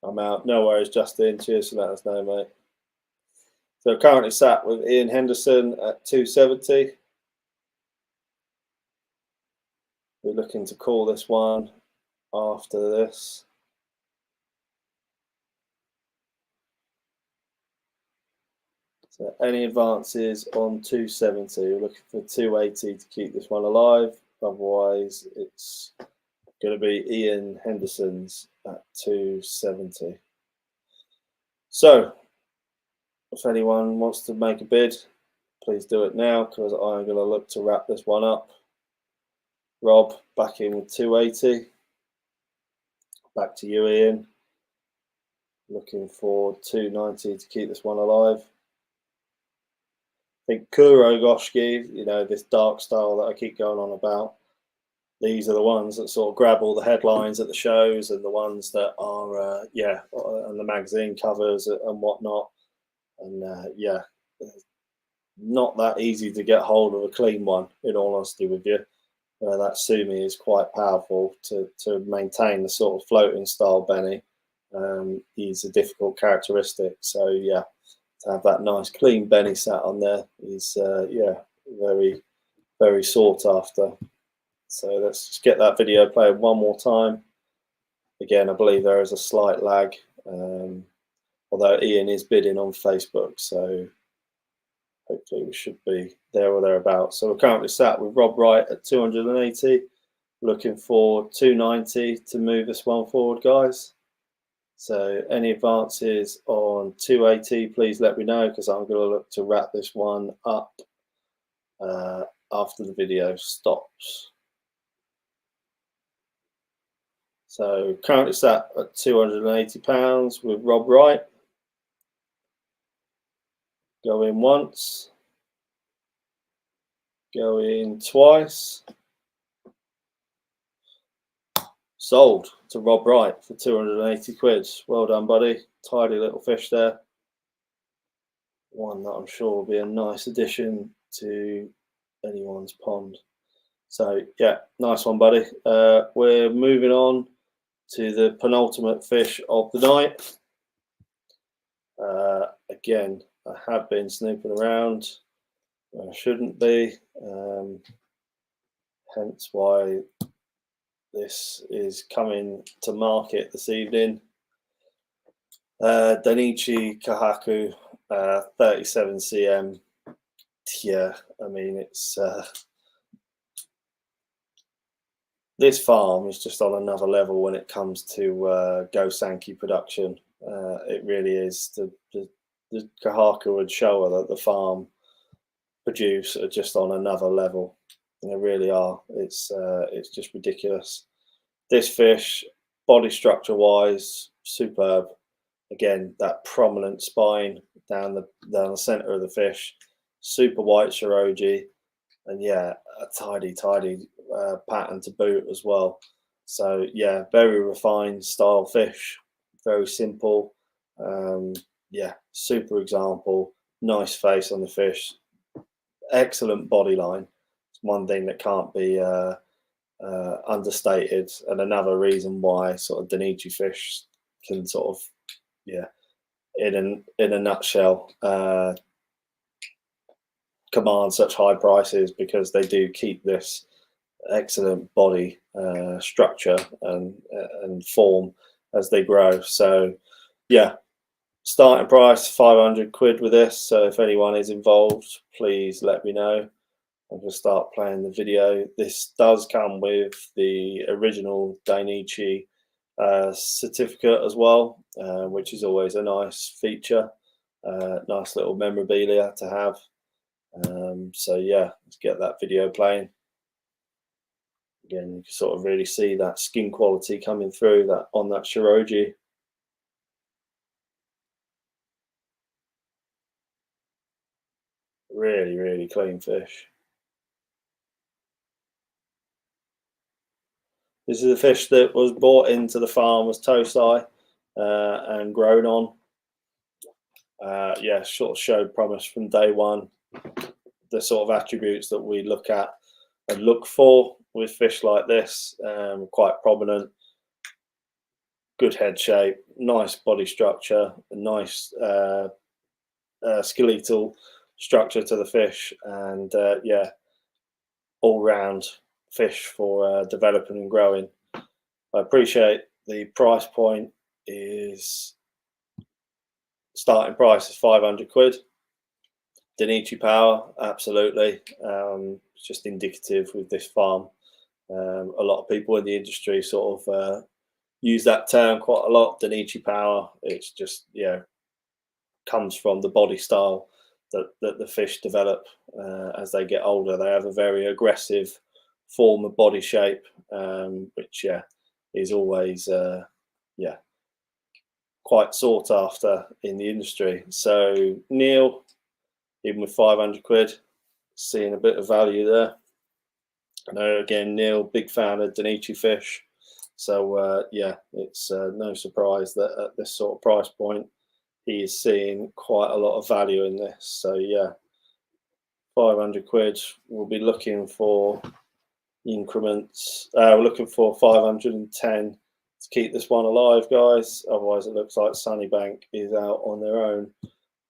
[SPEAKER 1] I'm out. No worries, Justin. Cheers for letting us know, mate. So currently sat with Ian Henderson at 270. We're looking to call this one after this. So any advances on 270? We're looking for 280 to keep this one alive. Otherwise, it's going to be Ian Henderson's at 270. So if anyone wants to make a bid, please do it now, because I'm going to look to wrap this one up. Rob back in with 280. Back to you, Ian. Looking for 290 to keep this one alive. I think Kuro Goshki, this dark style that I keep going on about, these are the ones that sort of grab all the headlines at the shows, and the ones that are, and the magazine covers and whatnot. And not that easy to get hold of a clean one, in all honesty with you. That sumi is quite powerful to maintain the sort of floating style Benny. He's a difficult characteristic. So yeah, to have that nice clean Benny sat on there is very, very sought after. So let's just get that video played one more time. Again, I believe there is a slight lag, although Ian is bidding on Facebook, so hopefully we should be there or thereabouts. So we're currently sat with Rob Wright at 280, looking for 290 to move this one forward, guys. So any advances on 280, please let me know, because I'm going to look to wrap this one up after the video stops. So currently sat at £280 with Rob Wright. Go in once. Go in twice. Sold to Rob Wright for 280 quid. Well done, buddy. Tidy little fish there. One that I'm sure will be a nice addition to anyone's pond. So yeah, nice one, buddy. We're moving on to the penultimate fish of the night. Again, I have been snooping around. I shouldn't be. Hence why this is coming to market this evening. Danichi Kahaku, 37 cm. Yeah, I mean, it's this farm is just on another level when it comes to Gosanki production. It really is. The Kahaku and Showa that the farm produce are just on another level. They really are. It's just ridiculous. This fish body structure wise, superb. Again, that prominent spine down the center of the fish, super white shiroji, and yeah, a tidy pattern to boot as well. So yeah, very refined style fish, very simple. Yeah, super example. Nice face on the fish, excellent body line. It's one thing that can't be understated, and another reason why sort of Danichi fish can sort of, yeah, in a nutshell, command such high prices, because they do keep this excellent body structure and form as they grow. So yeah, starting price 500 quid with this. So if anyone is involved, please let me know. I'm going to start playing the video. This does come with the original Dainichi certificate as well, which is always a nice feature. Nice little memorabilia to have. So yeah, let's get that video playing. Again, you can sort of really see that skin quality coming through that on that shiroji. Really, really clean fish. This is a fish that was brought into the farm as Tosai and grown on. Yeah, sort of showed promise from day one. The sort of attributes that we look at and look for with fish like this, quite prominent. Good head shape, nice body structure, a nice skeletal structure to the fish, and yeah, all round fish for developing and growing. I appreciate the price point is starting price is 500 quid. Danichi power, absolutely. It's just indicative with this farm. A lot of people in the industry sort of use that term quite a lot. Danichi power. It's just, yeah, comes from the body style that the fish develop as they get older. They have a very aggressive form of body shape, which yeah is always yeah quite sought after in the industry. So Neil, even with 500 quid, seeing a bit of value there. I know, again, Neil, big fan of Danichi fish. So yeah, it's no surprise that at this sort of price point, he is seeing quite a lot of value in this. So yeah, 500 quid. We'll be looking for increments. We're looking for 510 to keep this one alive, guys. Otherwise, it looks like Sunnybank is out on their own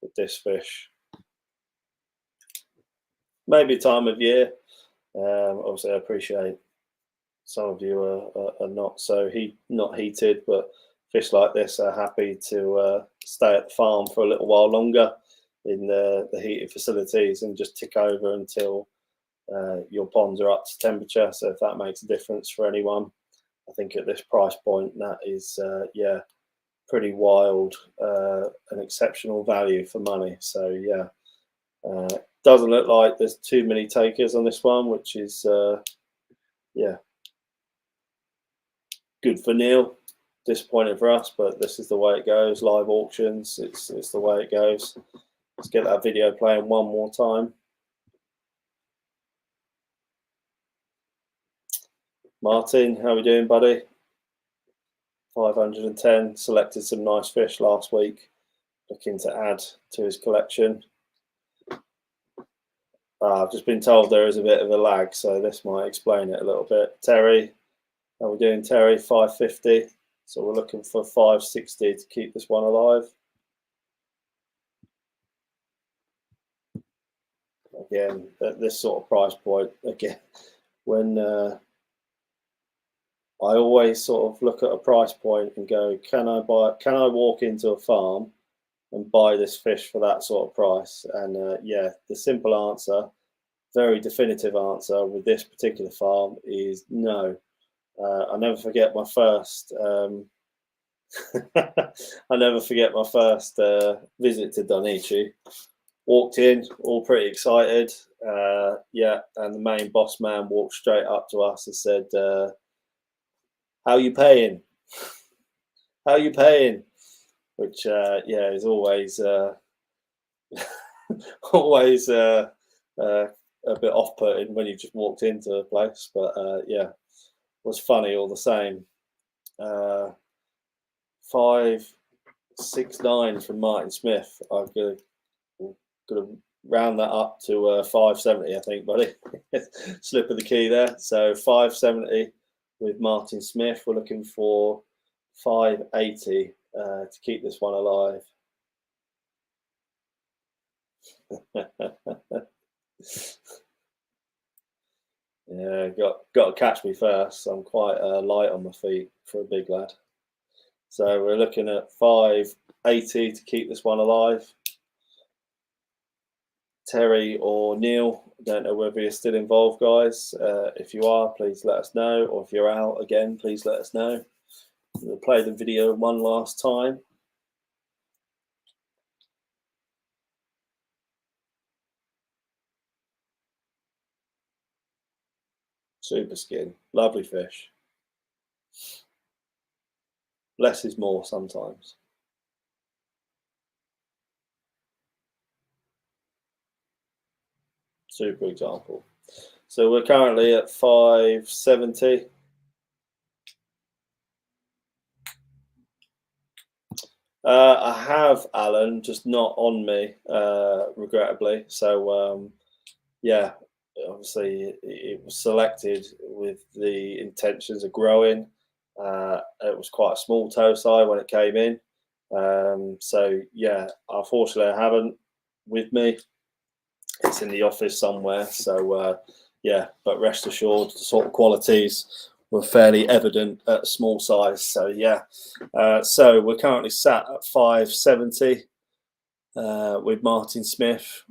[SPEAKER 1] with this fish. Maybe time of year. Obviously, I appreciate some of you are not so not heated, but fish like this are happy to stay at the farm for a little while longer in the heated facilities and just tick over until your ponds are up to temperature. So if that makes a difference for anyone, I think at this price point that is yeah, pretty wild and exceptional value for money. So yeah, doesn't look like there's too many takers on this one, which is yeah, good for Neil. Disappointing for us, but this is the way it goes. Live auctions, it's the way it goes. Let's get that video playing one more time. Martin, how are we doing, buddy? 510. Selected some nice fish last week. Looking to add to his collection. I've just been told there is a bit of a lag, so this might explain it a little bit. Terry, how are we doing, Terry? 550. So we're looking for 560 to keep this one alive. Again, at this sort of price point, again, when I always sort of look at a price point and go, can I walk into a farm and buy this fish for that sort of price? And yeah, the simple answer, very definitive answer with this particular farm is no. I never forget my first I never forget my first visit to Danichi. Walked in, all pretty excited. Yeah, and the main boss man walked straight up to us and said, "How you paying?" How are you paying? Which yeah, is always always uh, a bit off-putting when you just walked into a place. But yeah, was funny all the same. 569 from Martin Smith. I'm gonna round that up to 570, I think, buddy. Slip of the key there. So 570 with Martin Smith. We're looking for 580 to keep this one alive. Yeah, got to catch me first. I'm quite light on my feet for a big lad. So we're looking at 580 to keep this one alive. Terry or Neil, I don't know whether you're still involved, guys. If you are, please let us know. Or if you're out again, please let us know. We'll play the video one last time. Super skin, lovely fish. Less is more sometimes. Super example. So we're currently at 570. I have, Alan, just not on me, regrettably. So yeah, obviously it was selected with the intentions of growing. It was quite a small toe size when it came in. So yeah, unfortunately I haven't with me. It's in the office somewhere. So yeah, but rest assured, the sort of qualities were fairly evident at a small size. So yeah, so we're currently sat at 570 with Martin Smith.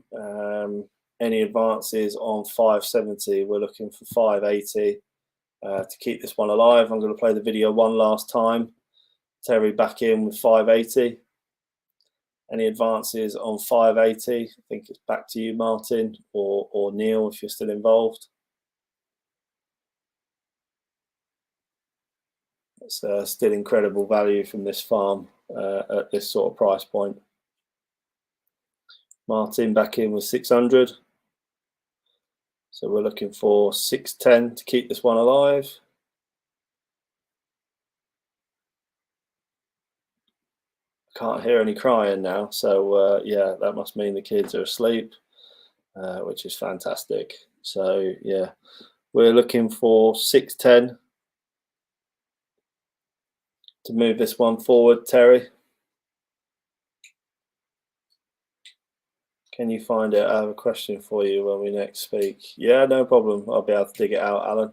[SPEAKER 1] Any advances on 570, we're looking for 580 to keep this one alive. I'm going to play the video one last time. Terry back in with 580. Any advances on 580? I think it's back to you, Martin, or Neil, if you're still involved. It's still incredible value from this farm at this sort of price point. Martin back in with 600. So we're looking for 610 to keep this one alive. Can't hear any crying now, so yeah, that must mean the kids are asleep, which is fantastic. So yeah, we're looking for 610 to move this one forward. Terry, can you find it? I have a question for you when we next speak. Yeah, no problem. I'll be able to dig it out, Alan.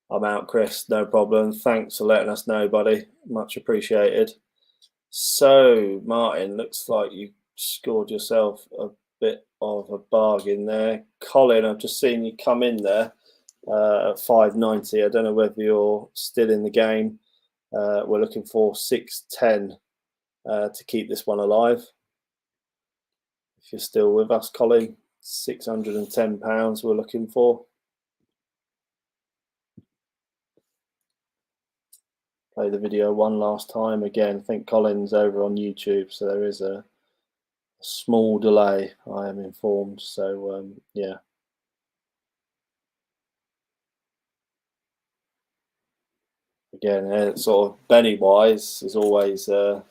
[SPEAKER 1] I'm out, Chris. No problem. Thanks for letting us know, buddy. Much appreciated. So, Martin, looks like you scored yourself a bit of a bargain there. Colin, I've just seen you come in there at 590. I don't know whether you're still in the game. We're looking for 610 to keep this one alive. If you're still with us, Colin, £610 we're looking for. Play the video one last time. Again, I think Colin's over on YouTube, so there is a small delay, I am informed. So yeah. Again, sort of Benny wise is always the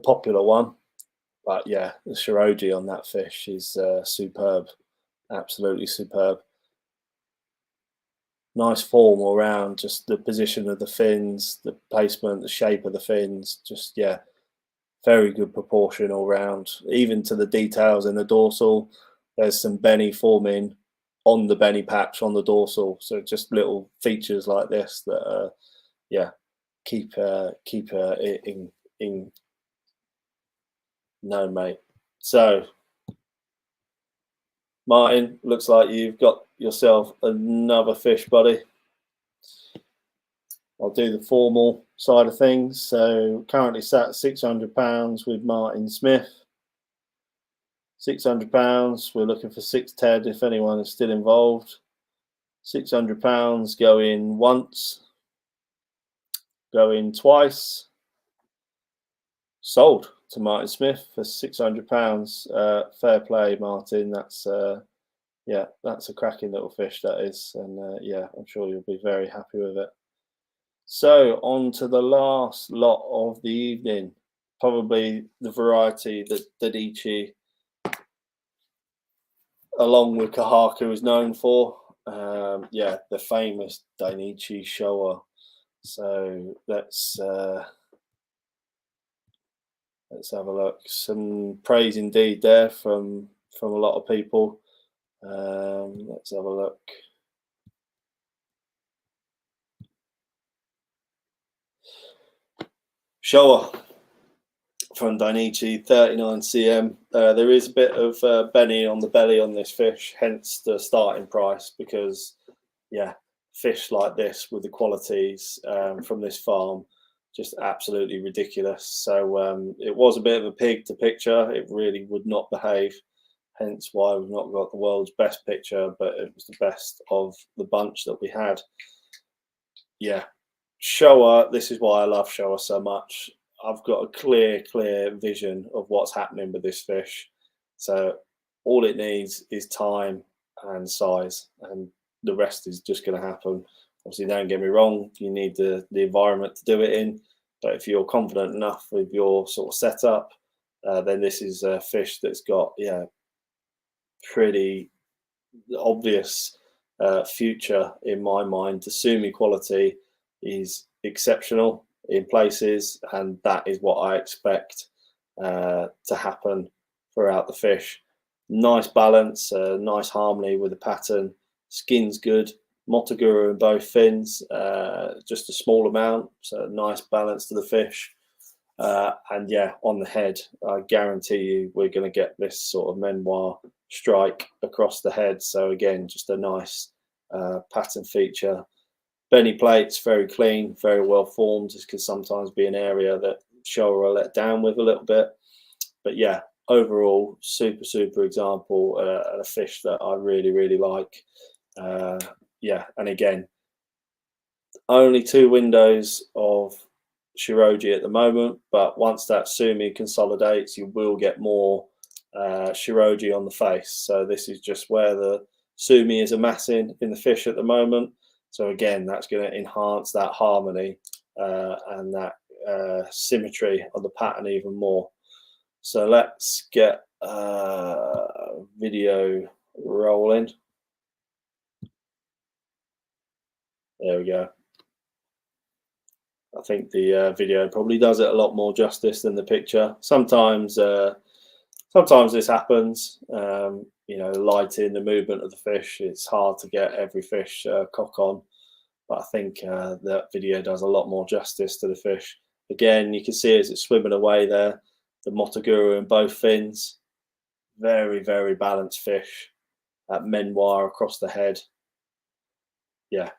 [SPEAKER 1] popular one, but yeah, the Shiroji on that fish is superb, absolutely superb. Nice form all round, just the position of the fins, the placement, the shape of the fins, just yeah, very good proportion all round. Even to the details in the dorsal, there's some Benny forming on the Benny patch on the dorsal. So just little features like this that yeah, keep it in no, mate. So Martin, looks like you've got yourself another fish, buddy. I'll do the formal side of things. So currently sat at £600 with Martin Smith. £600. We're looking for 610 if anyone is still involved. £600 going once, going twice, Sold to Martin Smith for £600. Fair play, Martin. That's yeah, that's a cracking little fish, that is, and yeah, I'm sure you'll be very happy with it. So on to the last lot of the evening, probably the variety that Danichi, along with Kahaku, is known for. Yeah, the famous Danichi Showa. So let's have a look. Some praise indeed there from a lot of people. Let's have a look. Showa from Dainichi, 39 cm. There is a bit of Benny on the belly on this fish, hence the starting price, because yeah, fish like this with the qualities from this farm, just absolutely ridiculous. So it was a bit of a pig to picture. It really would not behave, hence why we've not got the world's best picture, but it was the best of the bunch that we had. Yeah, Showa, this is why I love Showa so much. I've got a clear vision of what's happening with this fish. So all it needs is time and size, and the rest is just going to happen. Obviously, don't get me wrong, you need the environment to do it in. But if you're confident enough with your sort of setup, then this is a fish that's got, yeah, pretty obvious future in my mind. The Sumi quality is exceptional in places, and that is what I expect to happen throughout the fish. Nice balance, nice harmony with the pattern. Skin's good. Motoguru in both fins, just a small amount, so nice balance to the fish. And yeah, on the head, I guarantee you we're going to get this sort of Menoir strike across the head. So again, just a nice pattern feature. Benny plates, very clean, very well formed. This can sometimes be an area that Showa are let down with a little bit. But yeah, overall, super example, a fish that I really like. Yeah, and again, only 2 windows of Shiroji at the moment, but once that Sumi consolidates, you will get more Shiroji on the face. So this is just where the Sumi is amassing in the fish at the moment. So again, that's going to enhance that harmony and that symmetry of the pattern even more. So let's get video rolling. There we go. I think the video probably does it a lot more justice than the picture. Sometimes this happens. You know, the lighting, the movement of the fish. It's hard to get every fish cock on, but I think that video does a lot more justice to the fish. Again, you can see as it's swimming away there, the Motoguru in both fins. Very balanced fish. That Menoir across the head. Yeah,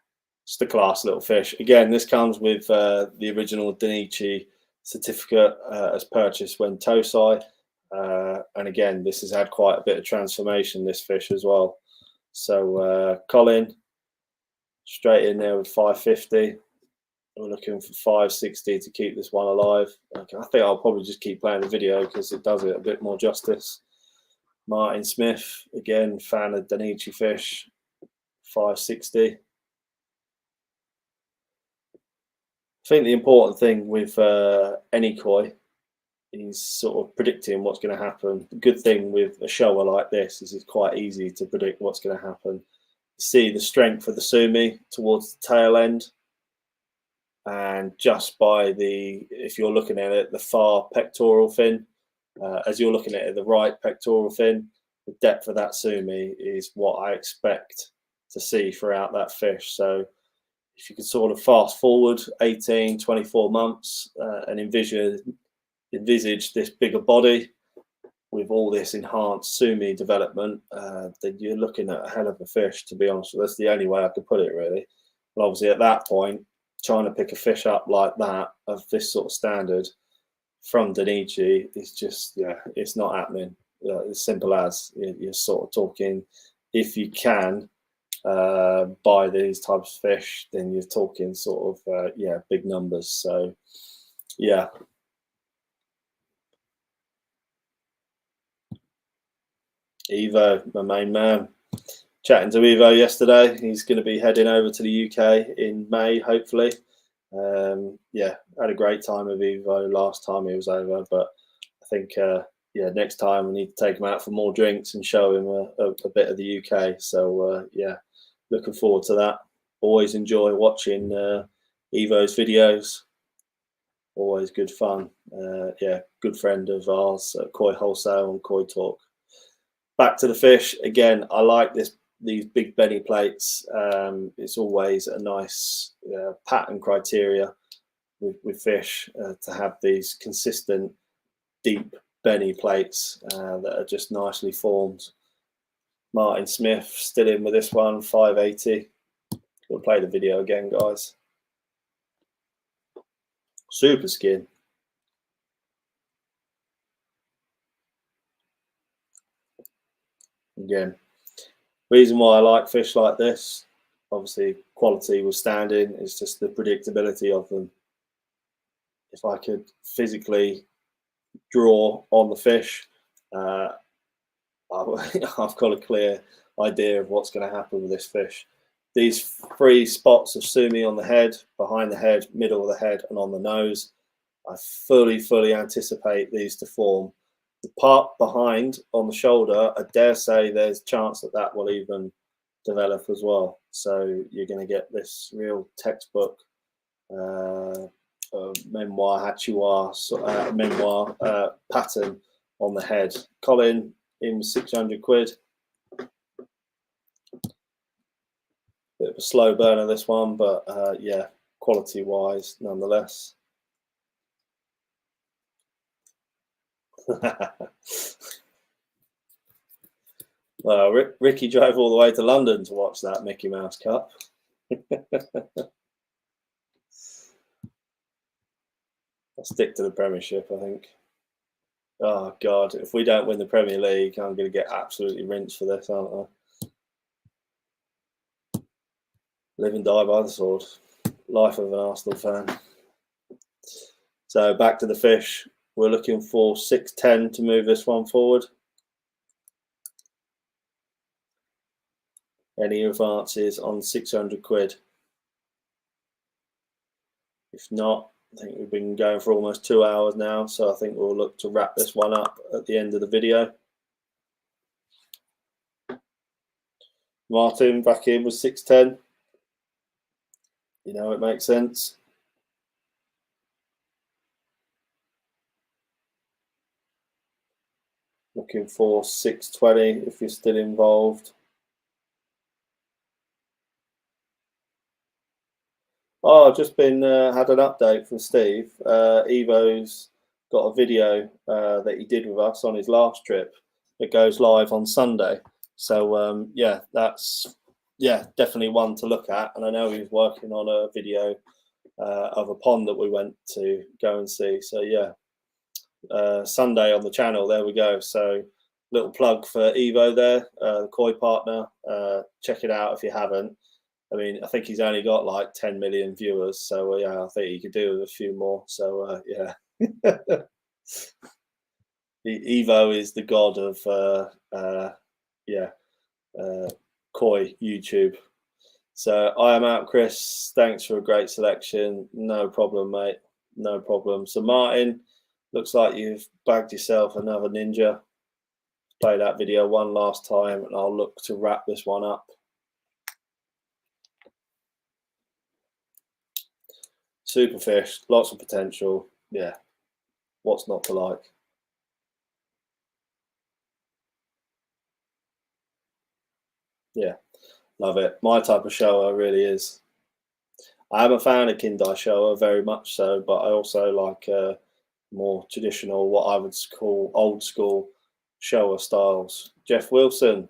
[SPEAKER 1] just a class little fish. Again, this comes with the original Danichi certificate as purchased when Tosai. And again, this has had quite a bit of transformation, this fish as well. So Colin, straight in there with 550. We're looking for 560 to keep this one alive. Okay, I think I'll probably just keep playing the video because it does it a bit more justice. Martin Smith, again, fan of Danichi fish, 560. I think the important thing with any koi is sort of predicting what's going to happen. The good thing with a Showa like this is it's quite easy to predict what's going to happen. See the strength of the Sumi towards the tail end, and just by if you're looking at it, the far pectoral fin, as you're looking at it, the right pectoral fin, the depth of that Sumi is what I expect to see throughout that fish. So if you could sort of fast forward 18, 24 months and envisage this bigger body with all this enhanced Sumi development, then you're looking at a hell of a fish, to be honest. That's the only way I could put it, really. But obviously at that point, trying to pick a fish up like that of this sort of standard from Danichi is just, yeah, it's not happening. As simple as you're sort of talking, if you can buy these types of fish, then you're talking sort of yeah, big numbers. So yeah, Evo, my main man. Chatting to Evo yesterday. He's going to be heading over to the UK in May, hopefully. Yeah, had a great time with Evo last time he was over, but I think yeah, next time we need to take him out for more drinks and show him a bit of the UK. So yeah, looking forward to that. Always enjoy watching Evo's videos. Always good fun. Yeah, good friend of ours at Koi Wholesale and Koi Talk. Back to the fish again. I like these big Benny plates. It's always a nice pattern criteria with fish to have these consistent deep Benny plates that are just nicely formed. Martin Smith still in with this one, 580. We'll play the video again, guys. Super skin. Again, reason why I like fish like this, obviously quality was standing, it's just the predictability of them. If I could physically draw on the fish, I've got a clear idea of what's going to happen with this fish. These 3 spots of sumi on the head, behind the head, middle of the head, and on the nose, I fully anticipate these to form. The part behind on the shoulder, I dare say there's a chance that that will even develop as well. So you're going to get this real textbook memoir hachua memoir pattern on the head. Colin in 600 quid. Bit of a slow burner this one, but yeah, quality wise nonetheless. Well, Ricky drove all the way to London to watch that Mickey Mouse Cup. I'll stick to the Premiership, I think. Oh God, if we don't win the Premier League, I'm going to get absolutely rinsed for this, aren't I? Live and die by the sword. Life of an Arsenal fan. So back to the fish. We're looking for 610 to move this one forward. Any advances on 600 quid? If not, I think we've been going for almost 2 hours now, so I think we'll look to wrap this one up at the end of the video. Martin back in with 610. You know, it makes sense. Looking for 620 if you're still involved. Oh, I've just been had an update from Steve. Evo's got a video that he did with us on his last trip. It goes live on Sunday. So yeah, that's definitely one to look at. And I know he's working on a video of a pond that we went to go and see. So yeah, Sunday on the channel. There we go. So little plug for Evo there, the Koi partner. Check it out if you haven't. I mean, I think he's only got like 10 million viewers, so yeah, I think he could do with a few more. So yeah, Evo is the god of Koi YouTube. So I am out, Chris. Thanks for a great selection. No problem, mate. No problem. So Martin, looks like you've bagged yourself another ninja. Play that video one last time, and I'll look to wrap this one up. Super fish, lots of potential. Yeah, what's not to like? Yeah, love it. My type of shower really is. I am a fan of Kindai shower, very much so, but I also like more traditional, what I would call old school shower styles. Jeff Wilson,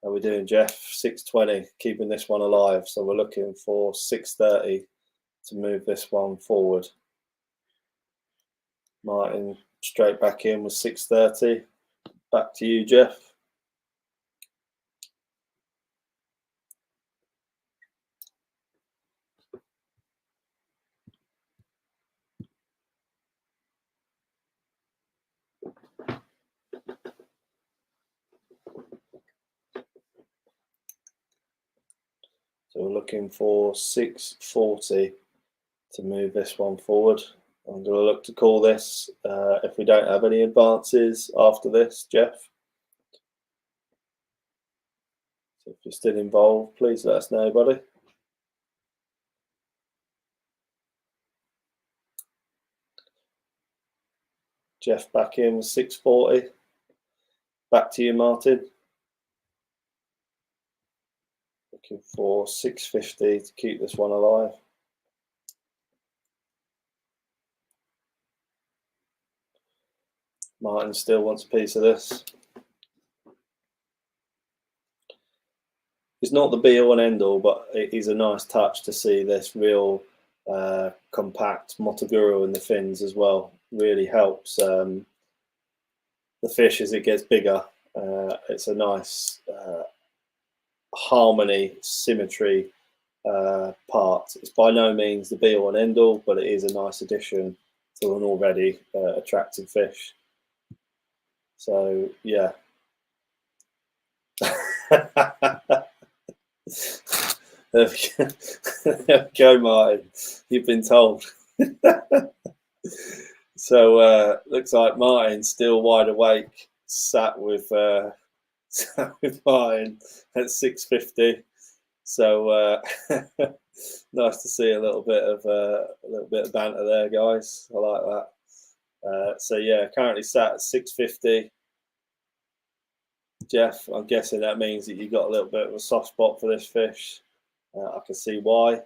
[SPEAKER 1] how are we doing, Jeff? 620, keeping this one alive. So we're looking for 630 to move this one forward. Martin straight back in with 630. Back to you, Jeff. So we're looking for 640 to move this one forward. I'm going to look to call this if we don't have any advances after this, Jeff. So if you're still involved, please let us know, buddy. Jeff back in with 640. Back to you, Martin. Looking for 650 to keep this one alive. Martin still wants a piece of this. It's not the be all and end all, but it is a nice touch to see this real compact Motoguru in the fins as well. Really helps the fish as it gets bigger. It's a nice harmony, symmetry part. It's by no means the be all and end all, but it is a nice addition to an already attractive fish. So yeah. There we go, Martin. You've been told. So looks like Martin's still wide awake, sat with Martin at 650. So nice to see a little bit of banter there, guys. I like that. So yeah, currently sat at 650. Jeff, I'm guessing that means that you've got a little bit of a soft spot for this fish. I can see why,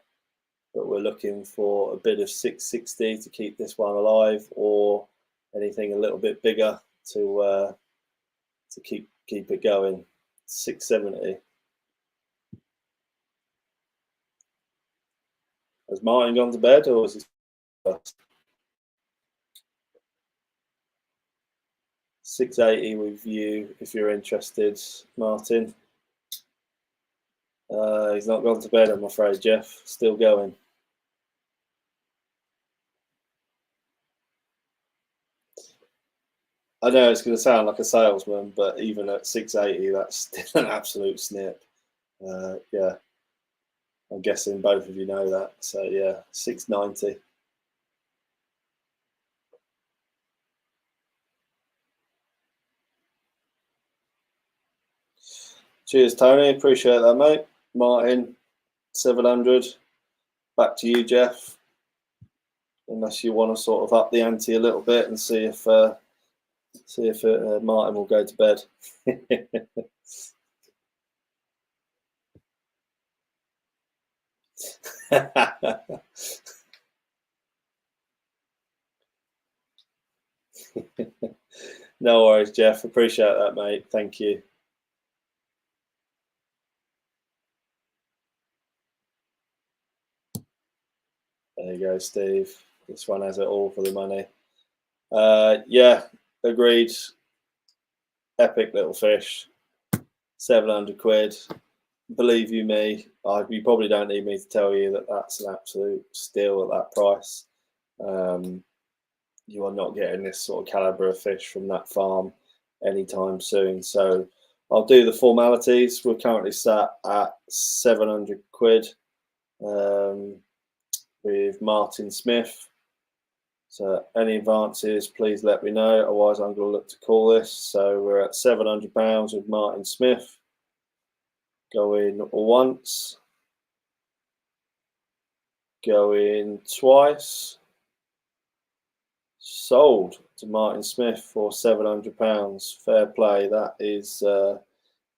[SPEAKER 1] but we're looking for a bid of 660 to keep this one alive, or anything a little bit bigger to keep it going. 670. Has Martin gone to bed, or is he first? 680 with you if you're interested, Martin. He's not gone to bed, I'm afraid, Jeff. Still going. I know it's going to sound like a salesman, but even at 680, that's still an absolute snip. Yeah, I'm guessing both of you know that. So yeah, 690. Cheers, Tony. Appreciate that, mate. Martin, 700. Back to you, Jeff. Unless you want to sort of up the ante a little bit and see if Martin will go to bed. No worries, Jeff. Appreciate that, mate. Thank you. There you go, Steve. This one has it all for the money. Yeah, agreed. Epic little fish. 700 quid. Believe you me, you probably don't need me to tell you that that's an absolute steal at that price. You are not getting this sort of caliber of fish from that farm anytime soon. So I'll do the formalities. We're currently sat at 700 quid with Martin Smith. So any advances, please let me know. Otherwise, I'm going to look to call this. So we're at £700 with Martin Smith. Going once. Going twice. Sold to Martin Smith for £700. Fair play. That is,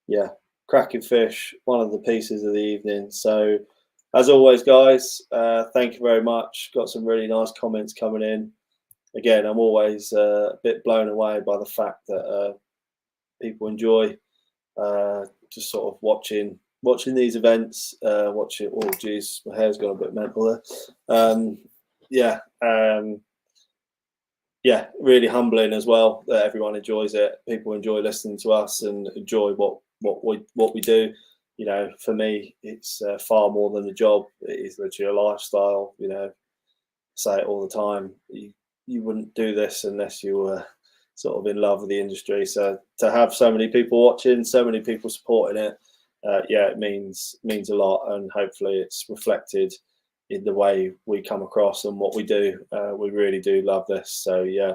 [SPEAKER 1] yeah, cracking fish. One of the pieces of the evening. So, as always, guys, thank you very much. Got some really nice comments coming in. Again, I'm always a bit blown away by the fact that people enjoy just sort of watching these events. Watching. Oh, geez, my hair's gone a bit mental there. Yeah. Yeah, really humbling as well that everyone enjoys it. People enjoy listening to us and enjoy what we do. You know, for me, it's far more than a job. It is literally a lifestyle. You know, I say it all the time. You wouldn't do this unless you were sort of in love with the industry. So to have so many people watching, so many people supporting it, yeah, it means a lot, and hopefully it's reflected in the way we come across and what we do. We really do love this. So yeah.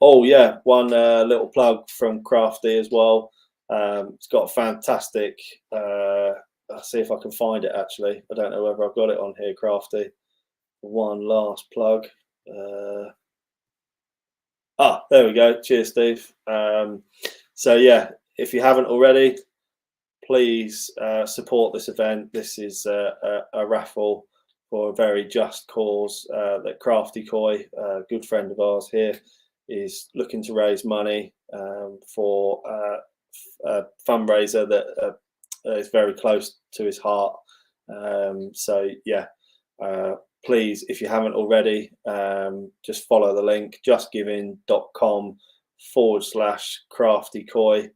[SPEAKER 1] Oh yeah, one little plug from Crafty as well. It's got a fantastic. I'll see if I can find it. Actually, I don't know whether I've got it on here. Crafty. One last plug. There we go. Cheers, Steve. So yeah, if you haven't already, please support this event. This is a raffle for a very just cause that Crafty Koi, a good friend of ours here, is looking to raise money for a fundraiser that is very close to his heart. So yeah, please, if you haven't already, just follow the link justgiving.com/Crafty Koi.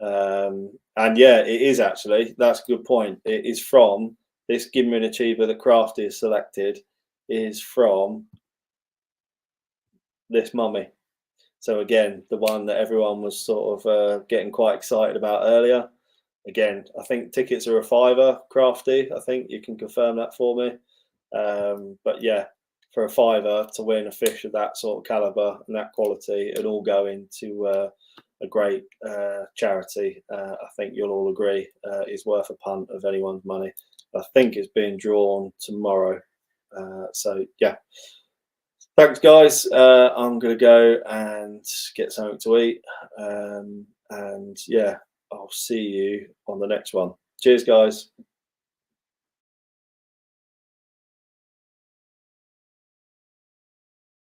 [SPEAKER 1] And yeah, it is actually, that's a good point. It is from this Ginrin Achiever that Crafty has selected, is from this mummy. So again, the one that everyone was sort of getting quite excited about earlier. Again, I think tickets are a £5, Crafty. I think you can confirm that for me. But yeah, for a £5 to win a fish of that sort of caliber and that quality, and all go into a great charity, I think you'll all agree is worth a punt of anyone's money. I think it's being drawn tomorrow. So yeah, thanks guys. I'm gonna go and get something to eat, and yeah, I'll see you on the next one. Cheers guys.